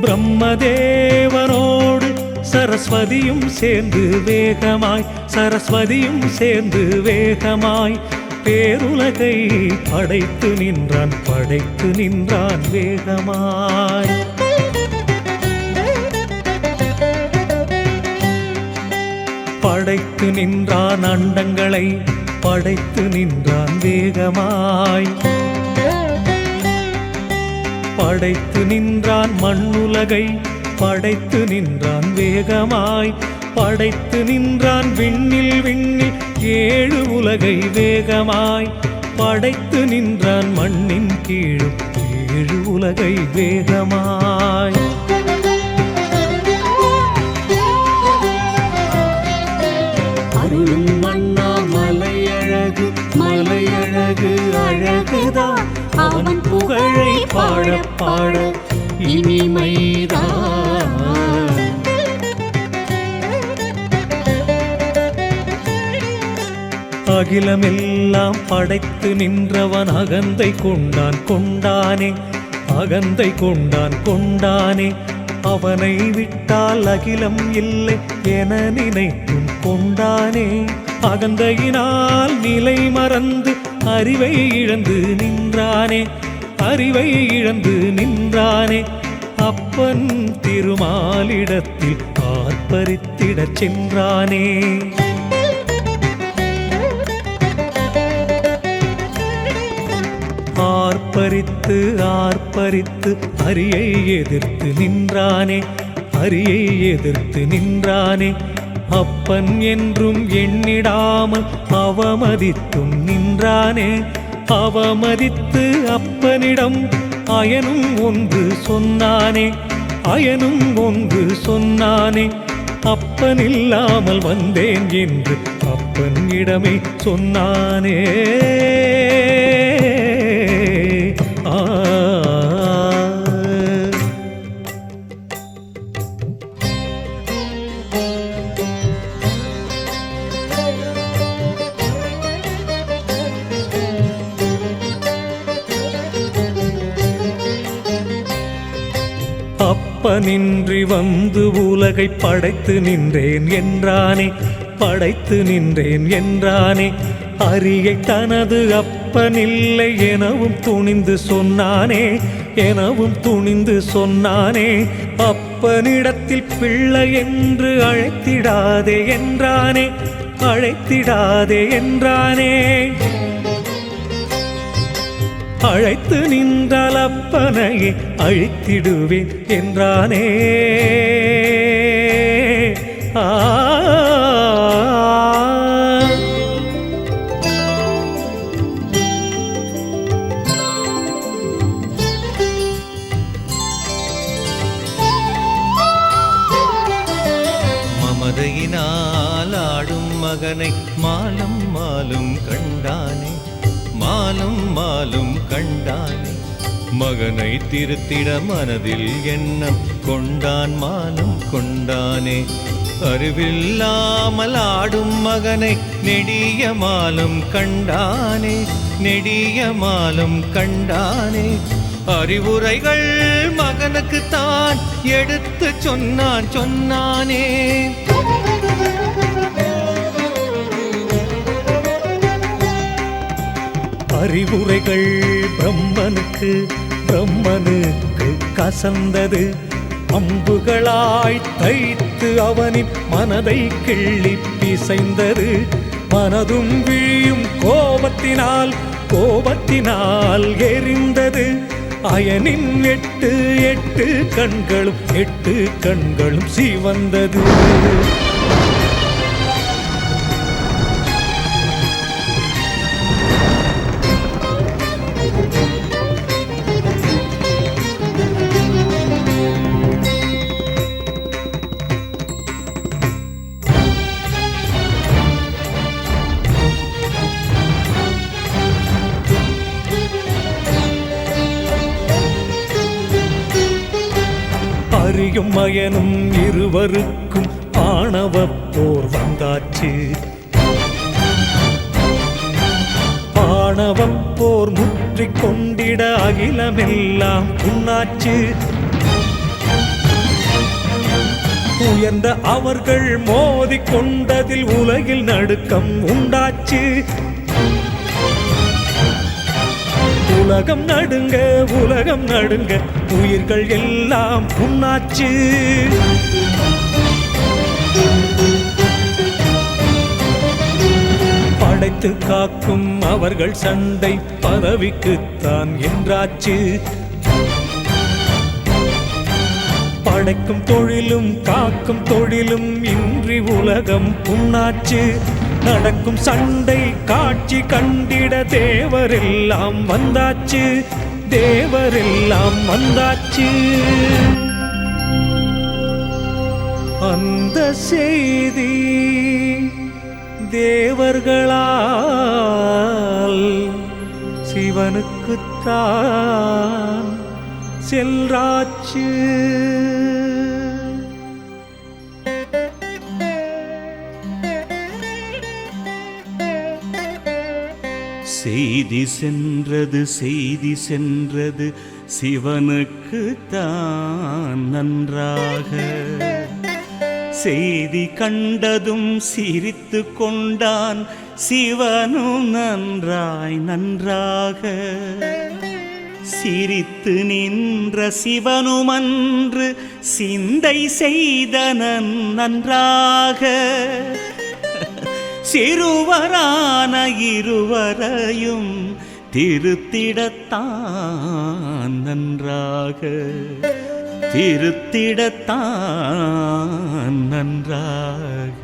பிரம்மதேவனோடு சரஸ்வதியும் சேர்ந்து வேகமாய், சரஸ்வதியும் சேர்ந்து வேகமாய். பேருலகை படைத்து நின்றான், படைத்து நின்றான் வேகமாய். படைத்து நின்றான் அண்டங்களை, படைத்து நின்றான் வேகமாய். படைத்து நின்றான் மண்ணுலகை, படைத்து நின்றான் வேகமாய். படைத்து நின்றான் விண்ணில் விண்ணில் ஏழு உலகை வேகமாய். படைத்து நின்றான் மண்ணின் கீழும் ஏழு உலகை வேகமாய். அருளும் மன்னா மலையழகு மலையழகு அழகுதான், அவன் புகழை பாட பாட இனிமைதான். அகிலமெல்லாம் படைத்து நின்றவன் அகந்தை கொண்டான் கொண்டானே, அகந்தை கொண்டான் கொண்டானே. அவனை விட்டால் அகிலம் இல்லை என நினைத்தும் கொண்டானே. அகந்தையினால் நிலை மறந்து அறிவை இழந்து நின்றானே, அறிவை இழந்து நின்றானே. அப்பன் திருமாலிடத்தில் ஆர்ப்பரித்திடச் சென்றானே. ஆர்ப்பரித்து ஆர்ப்பரித்து அரியை எதிர்த்து நின்றானே, அரியை எதிர்த்து நின்றானே. அப்பன் என்றும் எண்ணிடாமல் அவமதித்தும் நின்றானே. அவமதித்து அப்பனிடம் அயனும் ஒன்று சொன்னானே, அயனும் ஒன்று சொன்னானே. அப்பனில்லாமல் வந்தேன் என்று அப்பனிடமே சொன்னானே. அப்பனின்றி வந்து உலகை படைத்து நின்றேன் என்றானே, படைத்து நின்றேன் என்றானே. அரியை தனது அப்பனில்லை எனவும் துணிந்து சொன்னானே, எனவும் துணிந்து சொன்னானே. அப்பனிடத்தில் பிள்ளை என்று அழைத்திடாதே என்றானே, அழைத்திடாதே என்றானே. அழைத்து நின்றால் அப்பனையே அழித்திடுவேன் என்றானே. மமதையினால் ஆடும் மகனை மாலும் மாலும் கண்டானே, மாலும் மாலும் கண்டானே. மகனை திருத்திட மனதில் எண்ணம் கொண்டான், மாலும் கொண்டானே. அறிவில்லாமல் ஆடும் மகனை நெடிய மாலும் கண்டானே, நெடிய மாலும் கண்டானே. அறிவுரைகள் மகனுக்கு தான் எடுத்து சொன்னான் சொன்னானே. அறிவுரைகள் பிரம்மனுக்கு பிரம்மனுக்கு கசந்தது. அம்புகளாய் தைத்து அவனின் மனதை கிள்ளி பிசைந்தது. மனதும் விழியும் கோபத்தினால் கோபத்தினால் எரிந்தது. அயனின் எட்டு எட்டு கண்களும் எட்டு கண்களும் சிவந்தது. அரியும் மயனும் இருவருக்கும் ஆணவப் போர் வந்தாச்சு. ஆணவப் போர் முற்றிக் கொண்டிட அகிலமெல்லாம் புண்ணாச்சு. உயர்ந்த அவர்கள் மோதிக் கொண்டதில் உலகில் நடுக்கம் உண்டாச்சு. உலகம் நடுங்க உலகம் நடுங்க உயிர்கள் எல்லாம் புண்ணாச்சு. படைத்து காக்கும் அவர்கள் சண்டை பதவிக்குத்தான் என்றாச்சு. படைக்கும் தொழிலும் காக்கும் தொழிலும் இன்றி உலகம் புண்ணாச்சு. நடக்கும் சண்டை காட்சி கண்டிட தேவரெல்லாம் வந்தாச்சு. தேவரெல்லாம் வந்தாச்சு. அந்த செய்தி தேவர்களால் சிவனுக்குத்தான் செல்றாச்சு. செய்தி சென்றது செய்தி சென்றது சிவனுக்குத்தான் நன்றாக. செய்தி கண்டதும் சிரித்து கொண்டான் சிவனும் நன்றாய் நன்றாக. சிரித்து நின்ற சிவனுமன்று சிந்தை செய்தனன் நன்றாக. சிறுவரான இருவரையும் திருத்திடத்தான் நன்றாக. திருத்திடத்தான் நன்றாக.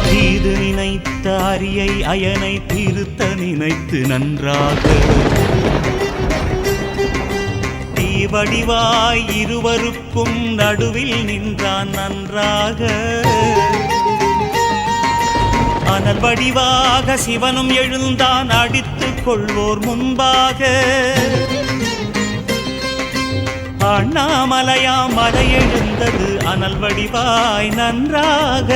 தீது நினைத்த அரியை அயனை திருத்த நினைத்து நன்றாக. தீவடிவாய் இருவருக்கும் நடுவில் நின்றான் நன்றாக. அனல் வடிவாக சிவனும் எழுந்தான் அடித்துக் கொள்வோர் முன்பாக. அண்ணாமலையாம் மலை எழுந்தது அனல் வடிவாய் நன்றாக.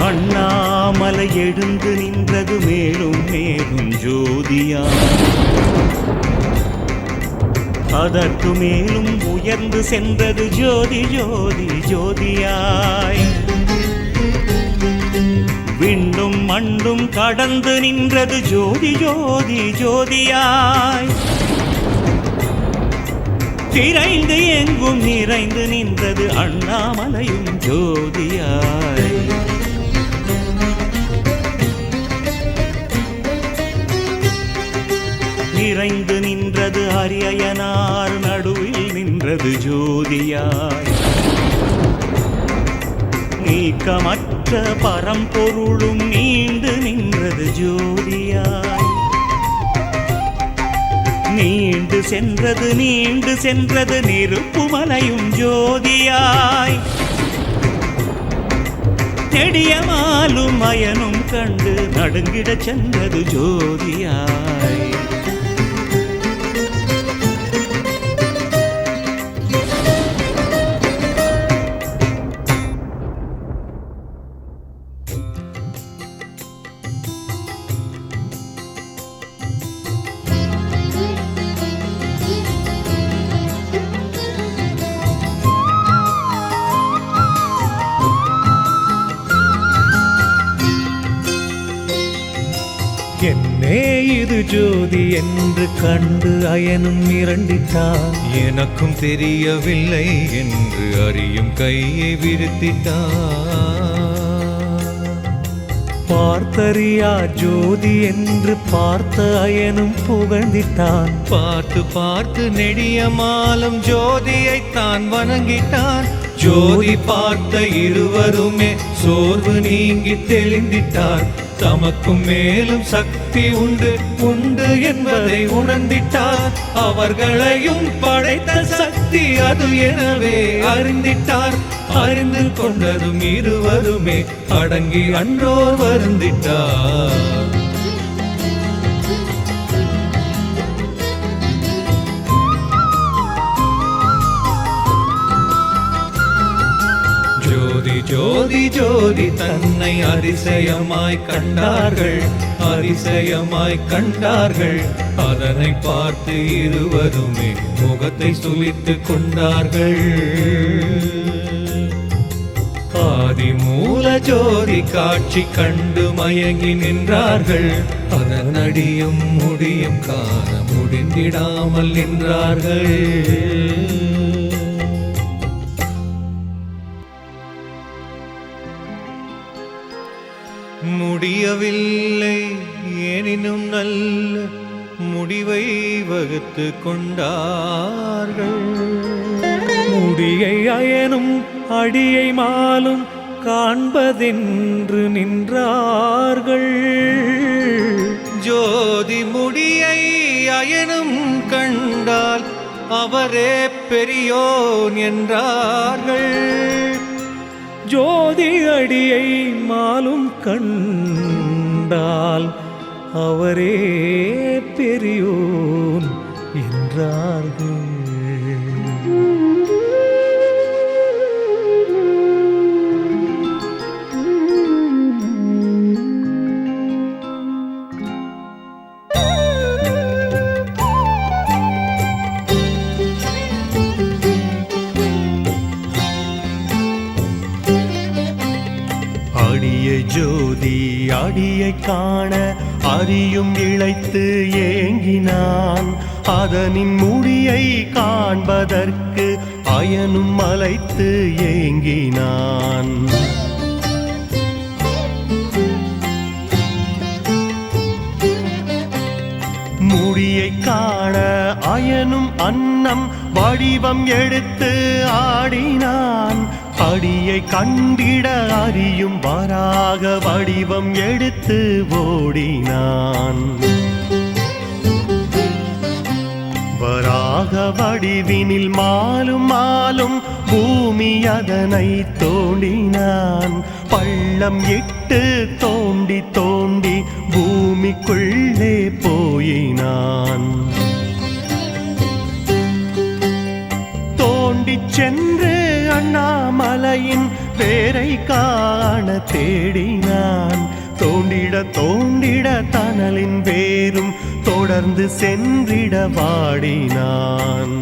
அண்ணாமலை எழுந்து நின்றது மேலும் மேலும் ஜோதியா. அதற்கு மேலும் உயர்ந்து சென்றது ஜோதி ஜோதி ஜோதியாய். விண்ணும் மண்ணும் கடந்து நின்றது ஜோதி ஜோதி ஜோதியாய். திரைந்து எங்கும் நிறைந்து நின்றது அண்ணாமலையும் ஜோதியாய். நிறைந்து நின்றது அரியனார் நடுவில் நின்றது ஜோதியாய். நீக்கமற்ற பரம்பொருளும் நீண்டு நின்றது ஜோதியாய். நீண்டு சென்றது நெருப்புமலையும் ஜோதியாய். நெடியமாலும் மயனும் கண்டு நடுங்கிடச் சென்றது ஜோதியாய். என்னே இது ஜோதி என்று கண்டு அயனும் மிரண்டிட்டான். எனக்கும் தெரியவில்லை என்று அறியும் கையை விரித்திட்டான். பார்த்தறியா ஜோதி என்று பார்த்த அயனும் புகழ்ந்திட்டான். பார்த்து பார்த்து நெடியமாலும் ஜோதியைத்தான் வணங்கிட்டான். ஜோதி பார்த்த இருவருமே சோர்வு நீங்கி தெளிந்திட்டார். தமக்கும் மேலும் சக்தி உண்டு உண்டு என்பதை உணர்ந்திட்டார். அவர்களையும் படைத்த சக்தி அது எனவே அறிந்திட்டார். அறிந்து கொண்டதும் இருவருமே அடங்கி அன்றோர் வருந்திட்டார். ஜோதி ஜோதி ஜோதி தன்னை அதிசயமாய் கண்டார்கள். அதிசயமாய் கண்டார்கள். அதனை பார்த்து இருவருமே முகத்தை சுளித்து கொண்டார்கள். ஆதி மூல ஜோதி காட்சி கண்டு மயங்கி நின்றார்கள். அதன் அடியும் முடியும் காண முடிந்திடாமல் நின்றார்கள். முடியவில்லை எனினும் நல்ல முடிவை வகுத்து கொண்டார்கள். முடியை அயனும் அடியை மாலும் காண்பதென்று நின்றார்கள். ஜோதி முடியை அயனும் கண்டால் அவரே பெரியோன் என்றார்கள். ஜோதி அடியை மாலும் கண்டால் அவரே பெரியோன் என்றார்கள். அடியை ஜோதி அடியை காண அறியும் இழைத்து ஏங்கினான். அதனின் முடியை காண்பதற்கு அயனும் மலைத்து ஏங்கினான். முடியை காண அயனும் அன்னம் வடிவம் எடுத்து ஆடினான். அடியை கண்டிட அறியும் வராக வடிவம் எடுத்து ஓடினான். வராக வடிவினில் மாலும் மாலும் பூமி அதனை தோண்டினான். பள்ளம் இட்டு தோண்டி தோண்டி பூமிக்குள்ளே போயினான். தோண்டிச் சென்று அண்ணாமலையின் பேரை காண தேடினான். தோண்டிட தோண்டிட தணலின் வேரும் தொடர்ந்து சென்றிட வாடினான்.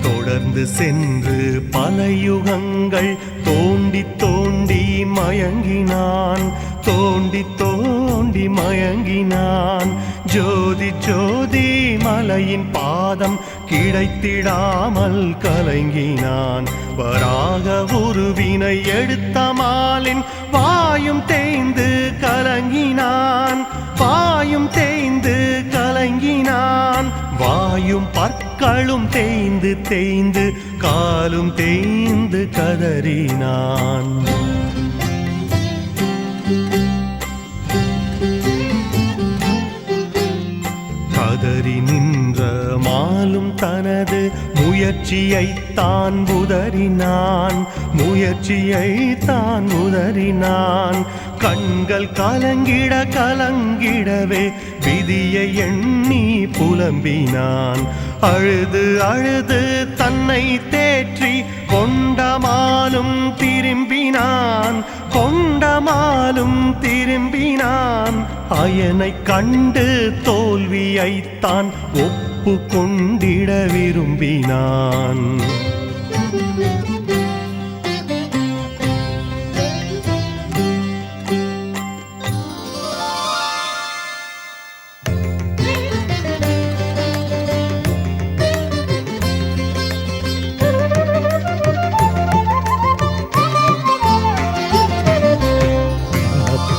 தொடர்ந்து சென்று பல யுகங்கள் தோண்டி தோண்டி மயங்கினான். தோண்டி தோண்டி மயங்கினான். ஜோதி ஜோதி மலையின் பாதம் கிடைத்திடாமல் கலங்கினான். வராக உருவினை எடுத்த மாலின் வாயும் தேய்ந்து கலங்கினான். வாயும் தேய்ந்து கலங்கினான். வாயும் பற்களும் தேய்ந்து தேய்ந்து காலும் தேய்ந்து கதறினான். கதறி நின்ற மாலும் தனது முயற்சியைத்தான் உதறினான். முயற்சியைத்தான் உதறினான். கண்கள் கலங்கிட கலங்கிடவே விதியை எண்ணி புலம்பினான். அழுது அழுது தன்னை தேற்றி கொண்டமாலும் திரும்பினான். கொண்டமாலும் திரும்பினான். அயனை கண்டு தோல்வியைத்தான் ஒப்பு கொண்டிட விரும்பினான்.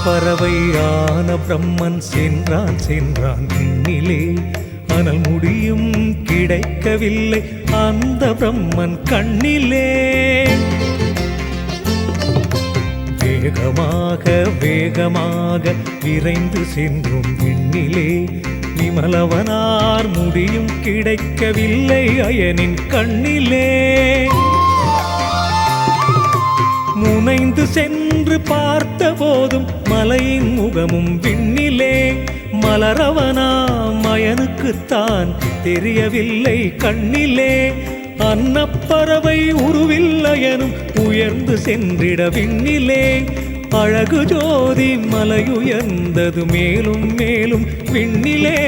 பறவையான பிரம்மன் சென்றான் சென்றான் விண்ணிலே. ஆனால் முடியும் கிடைக்கவில்லை அந்த பிரம்மன் கண்ணிலே. வேகமாக வேகமாக விரைந்து சென்றும் விண்ணிலே. விமலவனார் முடியும் கிடைக்கவில்லை அயனின் கண்ணிலே. முனைந்து சென்று பார்த்த போதும் மலையின் முகமும் விண்ணிலே. மலரவனா மயனுக்குத்தான் தெரியவில்லை கண்ணிலே. அன்னப்பறவை உருவில்லையனும் உயர்ந்து சென்றிட விண்ணிலே. அழகு ஜோதி மலையுயர்ந்தது மேலும் மேலும் விண்ணிலே.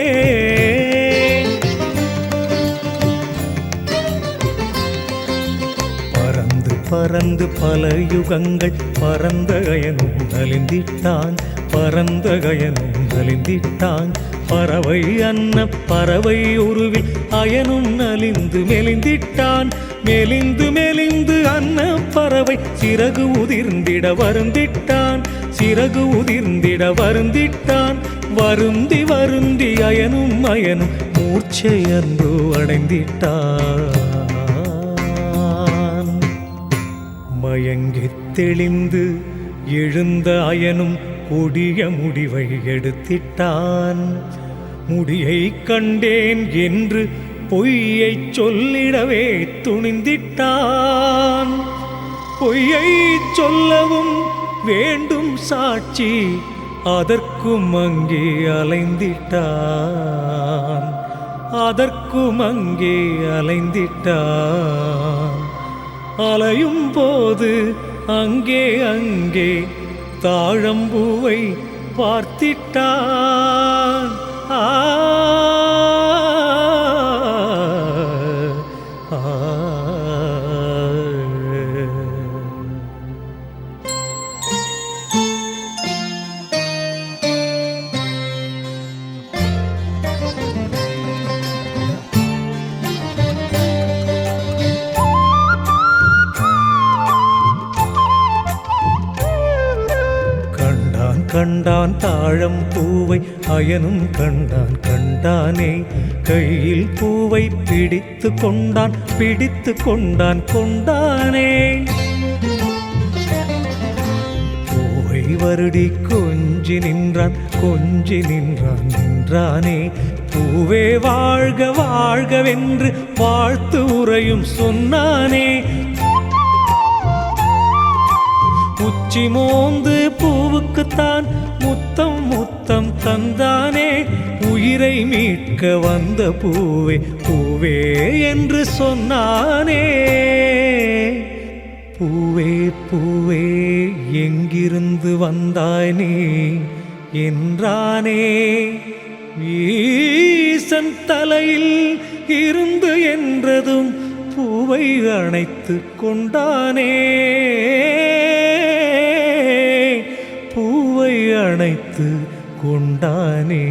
பறந்து பறந்து பல யுகங்கள் பறந்த கயனும் நலிந்திட்டான், பறந்த கயனும் நலிந்திட்டான். பறவை அன்ன பறவை உருவில் அயனும் நலிந்து மெலிந்திட்டான், மெலிந்து மெலிந்து அன்ன பறவை சிறகு உதிர்ந்திட வருந்திட்டான், சிறகு உதிர்ந்திட வருந்திட்டான். வருந்தி வருந்தி அயனும் அயனும் மூர்ச்சையன்று அடைந்திட்டான். மயங்கித் தெளிந்து எழுந்த அயனும் கொடிய முடிவை எடுத்திட்டான். முடியை கண்டேன் என்று பொய்யை சொல்லிடவே துணிந்திட்டான். பொய்யை சொல்லவும் வேண்டும் சாட்சி, அதற்கும் அங்கே அலைந்திட்டான், அதற்கும் அங்கே அலைந்திட்டான். அலையும் போது அங்கே அங்கே தாழம்பூவை பார்த்திட்டான். ஆ கண்டான் தாழம் பூவை அயனும் கண்டான் கண்டானே. கையில் பூவை பிடித்து கொண்டான் பிடித்து கொண்டான் கொண்டானே. பூவை வருடி கொஞ்சி நின்றான் கொஞ்சி நின்றான் நின்றானே. பூவே வாழ்க வாழ்கவென்று வாழ்த்து உரையும் சொன்னானே. உச்சி மோந்து பூவுக்குத்தான் முத்தம் முத்தம் தந்தானே. உயிரை மீட்க வந்த பூவே பூவே என்று சொன்னானே. பூவே பூவே எங்கிருந்து வந்தாய் நீ என்றானே. ஈசன் தலையில் இருந்து என்றதும் பூவை அணைத்து கொண்டானே. பூவை அணைத்து கொண்டானே.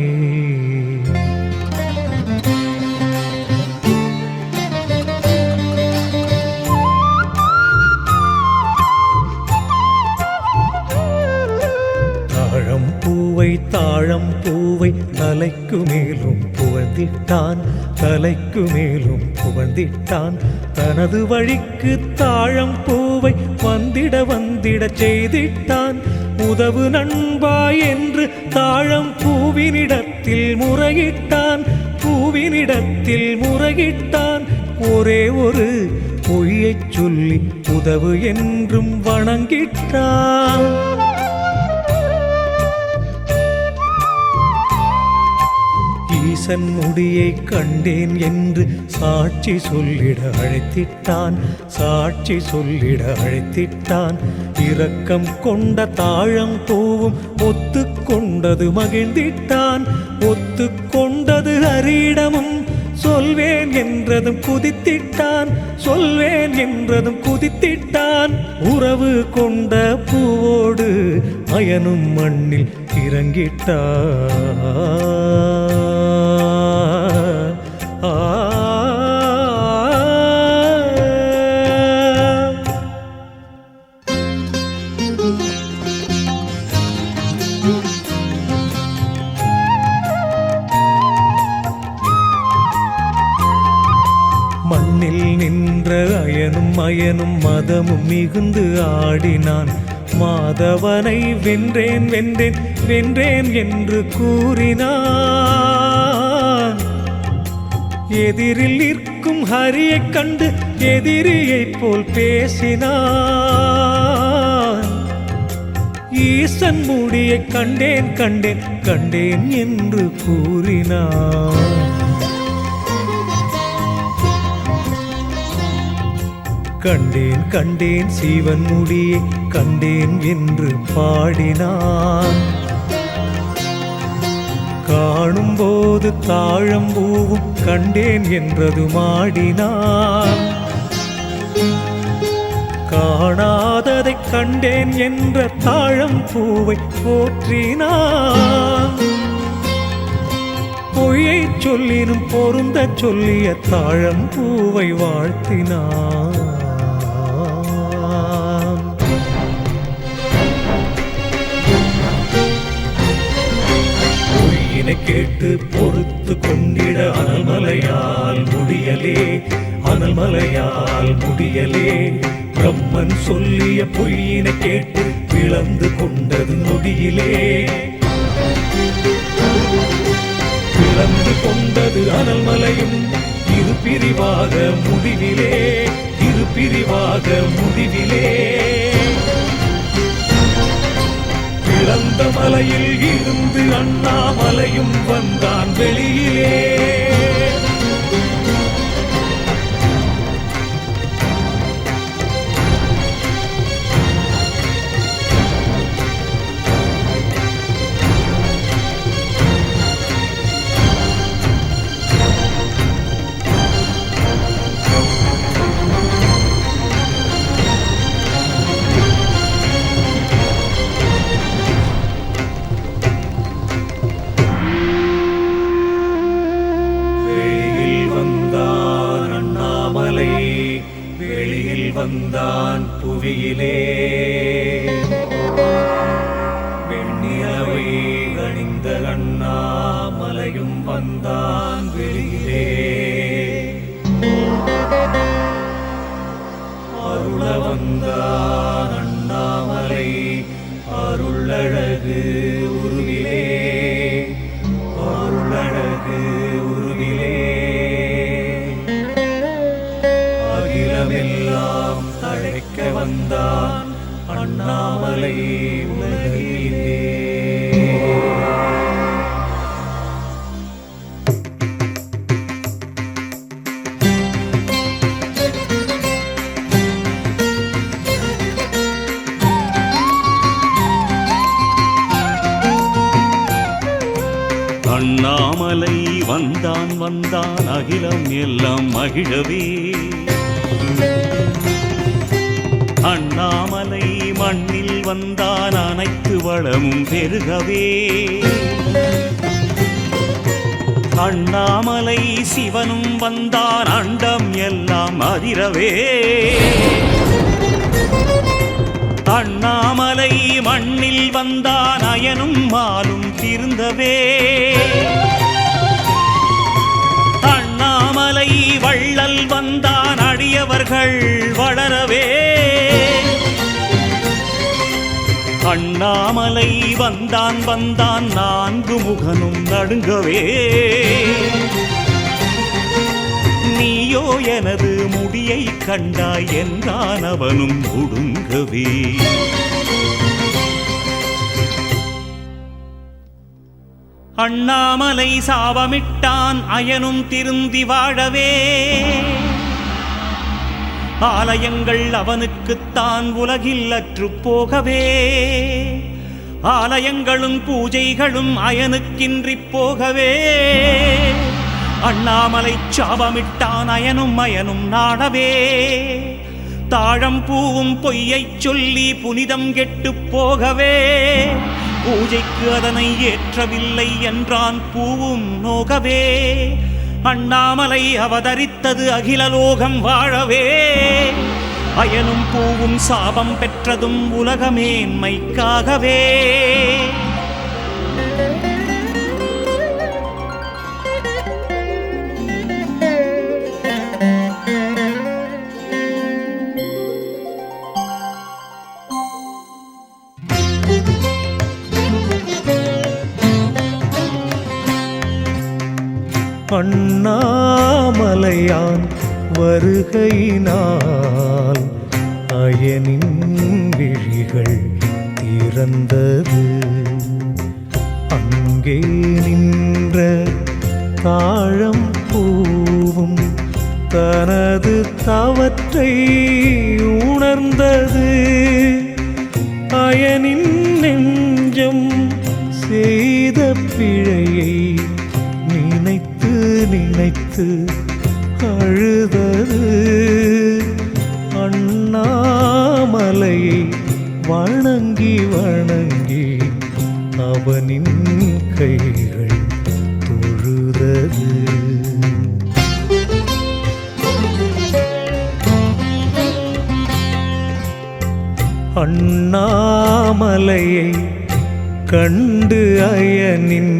தாழம் பூவை தாழம் பூவை தலைக்கு மேலும் புகழ்ந்திட்டான், தலைக்கு மேலும் புகழ்ந்திட்டான். தனது வழிக்கு தாழம் பூவை வந்திட வந்திட செய்திட்டான். உதவு நண்பா என்று தாழம் பூவினிடத்தில் முறையிட்டான், பூவினிடத்தில் முறையிட்டான். ஒரே ஒரு பொய்யைச் சொல்லி உதவு என்றும் வணங்கிட்டான். ஈசன் முடியை கண்டேன் என்று சாட்சி சொல்லிட அழைத்திட்டான், சாட்சி சொல்லிட அழைத்திட்டான். இரக்கம் கொண்ட தாழம் பூவும் ஒத்து கொண்டது மகிழ்ந்திட்டான், ஒத்து கொண்டது ஹரியிடமும் சொல்வேன் என்றதும் குதித்திட்டான், சொல்வேன் என்றதும் குதித்திட்டான். உறவு கொண்ட பூவோடு அயனும் மண்ணில் இறங்கிட்டான். மண்ணில் நின்ற அயனும் அயனும் மதமும் மிகுந்து ஆடினான். மாதவனை வென்றேன் வென்றேன் வென்றேன் என்று கூறினான். எதிரில் நிற்கும் ஹரியைக் கண்டு எதிரியைப் போல் பேசினான். ஈசன் முடியை கண்டேன் கண்டேன் கண்டேன் என்று கூறினான். கண்டேன் கண்டேன் சிவன் முடியை கண்டேன் என்று பாடினான். காணும்போது தாழம்பூவும் கண்டேன் என்றது மாடினான். காணாததை கண்டேன் என்ற தாழம்பூவை போற்றினான். பொய்யை சொல்லினும் பொருந்த சொல்லிய தாழம்பூவை வாழ்த்தினான். பொய்யினை கேட்டு பொறுத்து கொண்டிட அனல்மலையால் முடியலே, அனல்மலையால் முடியலே. பிரம்மன் சொல்லிய பொய்யினை கேட்டு பிளந்து கொண்டது நொடியிலே. பிளந்து கொண்டது அனல்மலையும் இரு பிரிவாக முடிவிலே, இரு பிரிவாக முடிவிலே. பிளந்த மலையில் இருந்து அண்ணாமலையும் வந்தான் வெளியிலே. வெளியில் வந்தான் புவியிலே. வெண்ணிலவை அணிந்த அண்ணாமலையும் வந்தான் வெளியிலே. அருள வந்தான் அண்ணாமலை அருளழகு உருவிலே, அருளழகு உருவிலே. அகிலமெல்லாம் தழைக்க வந்தான் அண்ணாமலை உலகிலே. அண்ணாமலை வந்தான் வந்தான் அகிலம் எல்லாம் மகிழவே. அண்ணாமலை மண்ணில் வந்தான் அனைத்து வளமும் பெருகவே. அண்ணாமலை சிவனும் வந்தான் அண்டம் எல்லாம் அதிரவே. அண்ணாமலை மண்ணில் வந்தான் அயனும் மாலும் திருந்தவே. அண்ணாமலை வள்ளல் வந்தான் அடியவர்கள் வளரவே. அண்ணாமலை வந்தான் வந்தான் நான்கு முகனும் நடுங்கவே. நீயோ எனது முடியை கண்டாய் என்றான் அவனும் ஒடுங்கவே. அண்ணாமலை சாபமிட்டான் அயனும் திருந்தி வாழவே. ஆலயங்கள் அவனுக்குத்தான் உலகில் அற்று போகவே. ஆலயங்களும் பூஜைகளும் அயனுக்கின்றி போகவே. அண்ணாமலை சாபமிட்டான் அயனும் அயனும் நாடவே. தாழம் பூவும் பொய்யைச் சொல்லி புனிதம் கெட்டு போகவே. பூஜைக்கு அதனை ஏற்றவில்லை என்றான் பூவும் நோகவே. அண்ணாமலை அவதரித்தது அகிலலோகம் வாழவே. அயனும் பூவும் சாபம் பெற்றதும் உலகமேன்மைக்காகவே. அண்ணாமலையான் வருகையினால் அயனின் விழிகள் திறந்தது. அங்கே நின்ற தாழம் பூவும் தனது தவற்றை உணர்ந்தது. அயனின் நெஞ்சம் செய்த பிழையை நினைத்து நினைத்து அழுதது. அண்ணாமலையை வணங்கி வணங்கி அவனின் கைகள் தொழுதது. அண்ணாமலையை கண்டு அயனின்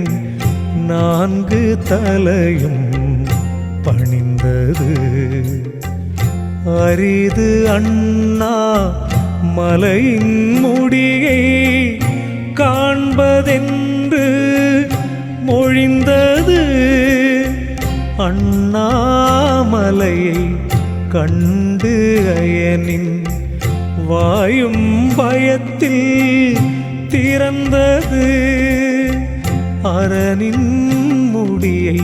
4 தலையும் பணிந்தது. அரிது அண்ணா மலையின் முடியை காண்பதென்று மொழிந்தது. அண்ணாமலையை கண்டு அயனின் வாயும் பயத்தில் திறந்தது. அரணின் முடியை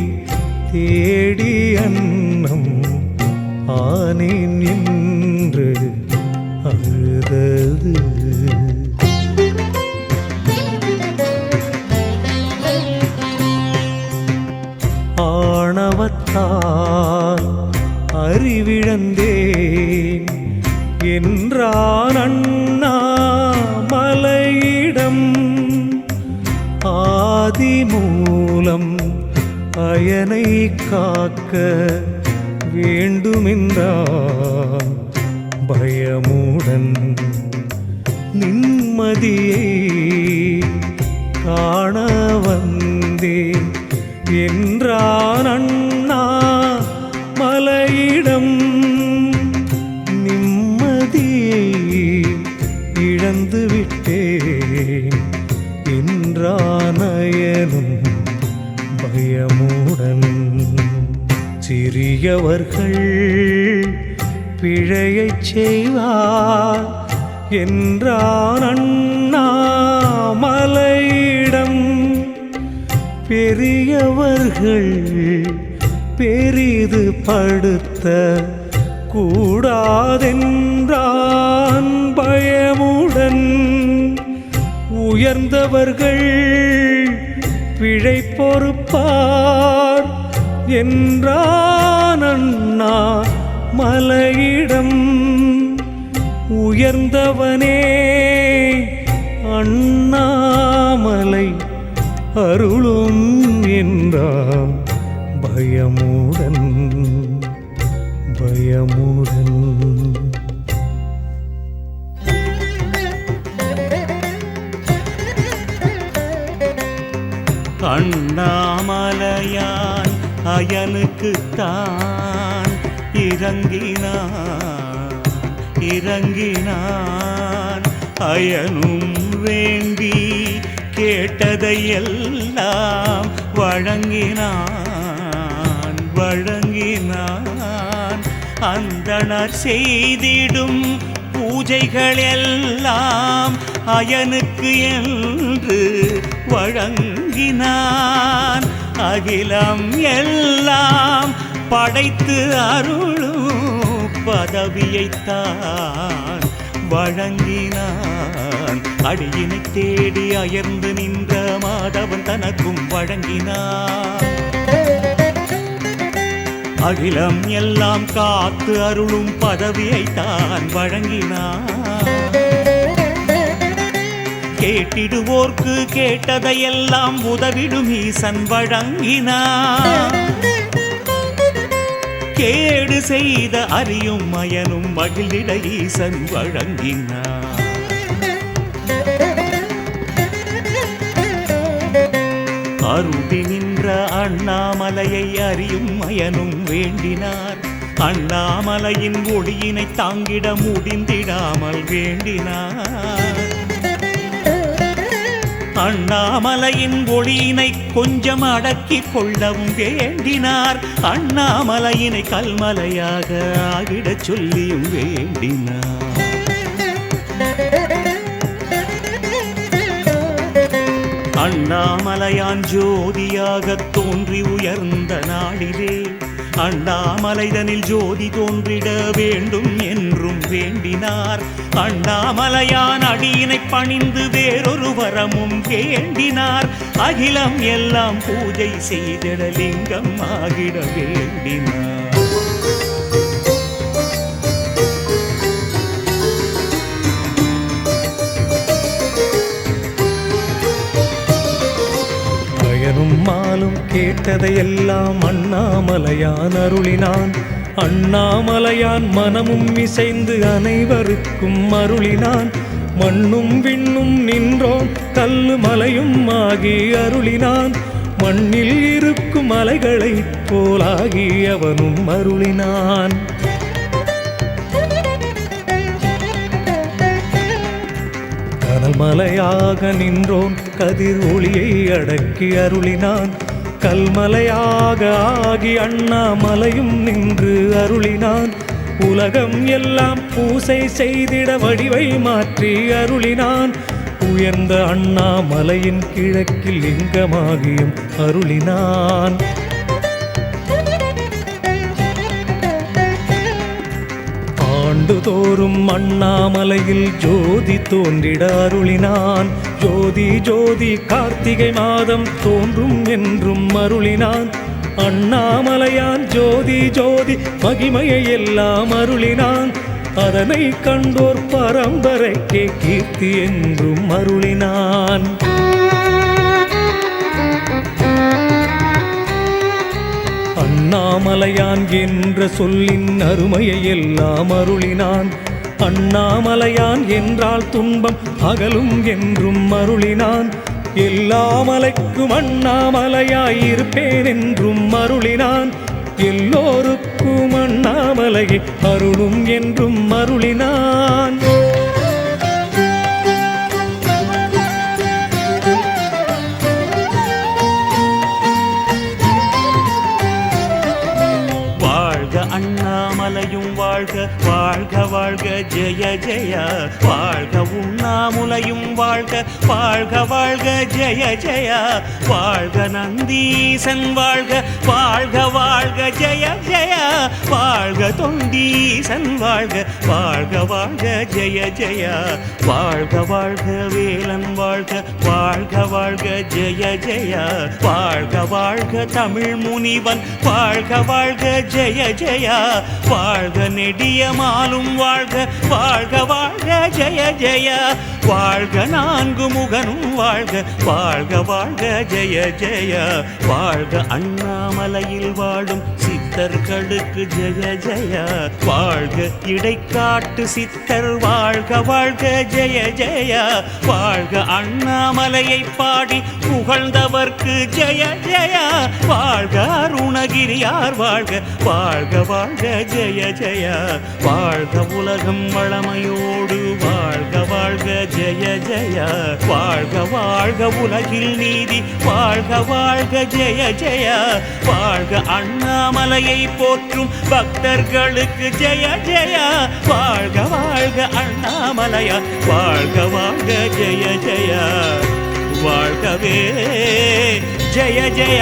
தேடி அன்னம் ஆனேன் என்று அழுதது. ஆணவத்தால் அறிவிழந்தேன் என்றான் அண்ணாமலையிடம். ஆதிமூலம் அயனை காக்க வேண்டுமென்றான் பயமுடன். நிம்மதியை காண வந்தேன் என்றான் அண்ணாமலையிடம். நிம்மதியை இழந்து விட்டேன் என்றான் அயனும் பயமுடன். சிறியவர்கள் பிழையைச் செய்வார் என்றான் அண்ணாமலையிடம். பெரியவர்கள் பெரிது படுத்த கூடாதென்றான் பயமுடன். உயர்ந்தவர்கள் பிழை பொறுப்பார் என்றான் அண்ணா மலையிடம். உயர்ந்தவனே அண்ணாமலை அருளும் என்றான் பயமுடன் பயமுடன். அண்ணாமலையான் அயனுக்குத்தான் இறங்கினான். அயனும் வேண்டி கேட்டதையெல்லாம் வழங்கினான். அந்தணர் செய்திடும் பூஜைகள் எல்லாம் அயனுக்கு என்று வழங்கினான். அகிலம் எல்லாம் படைத்து அருளும் பதவியைத்தான் வழங்கினான். அடியினை தேடி அயர்ந்து நின்ற மாதவன் தனக்கும் வழங்கினான். அகிலம் எல்லாம் காத்து அருளும் பதவியைத்தான் வழங்கினான். கேட்டிடுவோர்க்கு கேட்டதையெல்லாம் உதவிடும் ஈசன் வழங்கினான். கேடு செய்த அறியும் அயனும் மகிழ்ந்திட ஈசன் வழங்கினான். அருடி நின்ற அண்ணாமலையை அறியும் அயனும் வேண்டினார். அண்ணாமலையின் ஒளியினை தாங்கிட முடிந்திடாமல் வேண்டினார். அண்ணாமலையின் ஒளியினை கொஞ்சம் அடக்கிக் கொள்ளவும் வேண்டினார். அண்ணாமலையினை கல்மலையாக ஆகிடச் சொல்லியும் வேண்டினார். அண்ணாமலையான் ஜோதியாக தோன்றி உயர்ந்த நாளிலே அண்ணாமலைதனில் ஜோதி தோன்றிட வேண்டும் என்றும் வேண்டினார். அண்ணாமலையான் அடியினை பணிந்து வேறொரு வரமும் வேண்டினார். அகிலம் எல்லாம் பூஜை செய்திட லிங்கம் ஆகிட வேண்டினார். பயனும் மாலும் கேட்டதையெல்லாம் அண்ணாமலையான் அருளினான். அண்ணாமலையான் மனமும் இசைந்து அனைவருக்கும் அருளினான். மண்ணும் விண்ணும் நின்றோம் கல்லு மலையும் ஆகி அருளினான். மண்ணில் இருக்கும் மலைகளைப் போலாகி அவனும் அருளினான். கனல் மலையாக நின்றோன் கதிர் ஒளியை அடக்கி அருளினான். கல்மலையாக ஆகி அண்ணாமலையும் நின்று அருளினான். உலகம் எல்லாம் பூசை செய்திட வடிவை மாற்றி அருளினான். உயர்ந்த அண்ணாமலையின் கிழக்கில் லிங்கமாகியும் அருளினான். ஆண்டுதோறும் அண்ணாமலையில் ஜோதி தோன்றிட அருளினான். ஜோதி ஜோதி கார்த்திகை மாதம் தோன்றும் என்றும் அருளினான். அண்ணாமலையான் ஜோதி ஜோதி மகிமையை எல்லாம் அருளினான். அதனை கண்டோர் பரம்பரைக்கே கீர்த்தி என்றும் அருளினான். அண்ணாமலையான் என்ற சொல்லின் அருமையை எல்லாம் அருளினான். அண்ணாமலையான் என்றால் துன்பம் அகலும் என்றும் அருளினான். எல்லா மலைக்கும் அண்ணாமலையாயிருப்பேன் என்றும் அருளினான். எல்லோருக்கும் அண்ணாமலையை அருளும் என்றும் அருளினான். அண்ணாமலையும் வாழ்க வாழ்க வாழ்க ஜெய ஜெய. வாழ்க உண்ணாமுலையும் வாழ்க வாழ்க வாழ்க ஜெய ஜெய. வாழ்க நந்தீசன் வாழ்க வாழ்க வாழ்க ஜெய ஜெய. வாழ்க தொண்டீசன் வாழ்க வாழ்க வாழ்க ஜெய ஜெய. வாழ்க வாழ்க வேலன் வாழ்க வாழ்க வாழ்க ஜெய ஜெய. வாழ்க வாழ்க தமிழ் முனிவன் வாழ்க வாழ்க ஜெய ஜெய. வாழ்க நெடியமாலும் வாழ்க வாழ்க வாழ்க ஜெய ஜெய. வாழ்க நான்கு முகனும் வாழ்க வாழ்க வாழ்க ஜெய ஜெய. வாழ்க அண்ணாமலையில் வாழும் சித்தர்களுக்கு ஜெய ஜெய. வாழ்க இடைக்காட்டு சித்தர் வாழ்க வாழ்க ஜெய ஜெய. வாழ்க அண்ணாமலையை பாடி புகழ்ந்தவர்க்கு ஜெய ஜெய. வாழ்க அருணகிரியார் வாழ்க வாழ்க வாழ்க ஜெய ஜெய. வாழ்க உலகம் வளமையோடு வாழ்க வாழ்க ஜெய ஜெய. வாழ்க வாழ்க உலகில் நீதி வாழ்க வாழ்க ஜெய ஜெய. வாழ்க அண்ணாமலையை போற்றும் பக்தர்களுக்கு ஜெய ஜெய. வாழ்க வாழ்க அண்ணாமலையா வாழ்க வாழ்க ஜெய ஜெய. வாழ்கவே ஜெய ஜெய.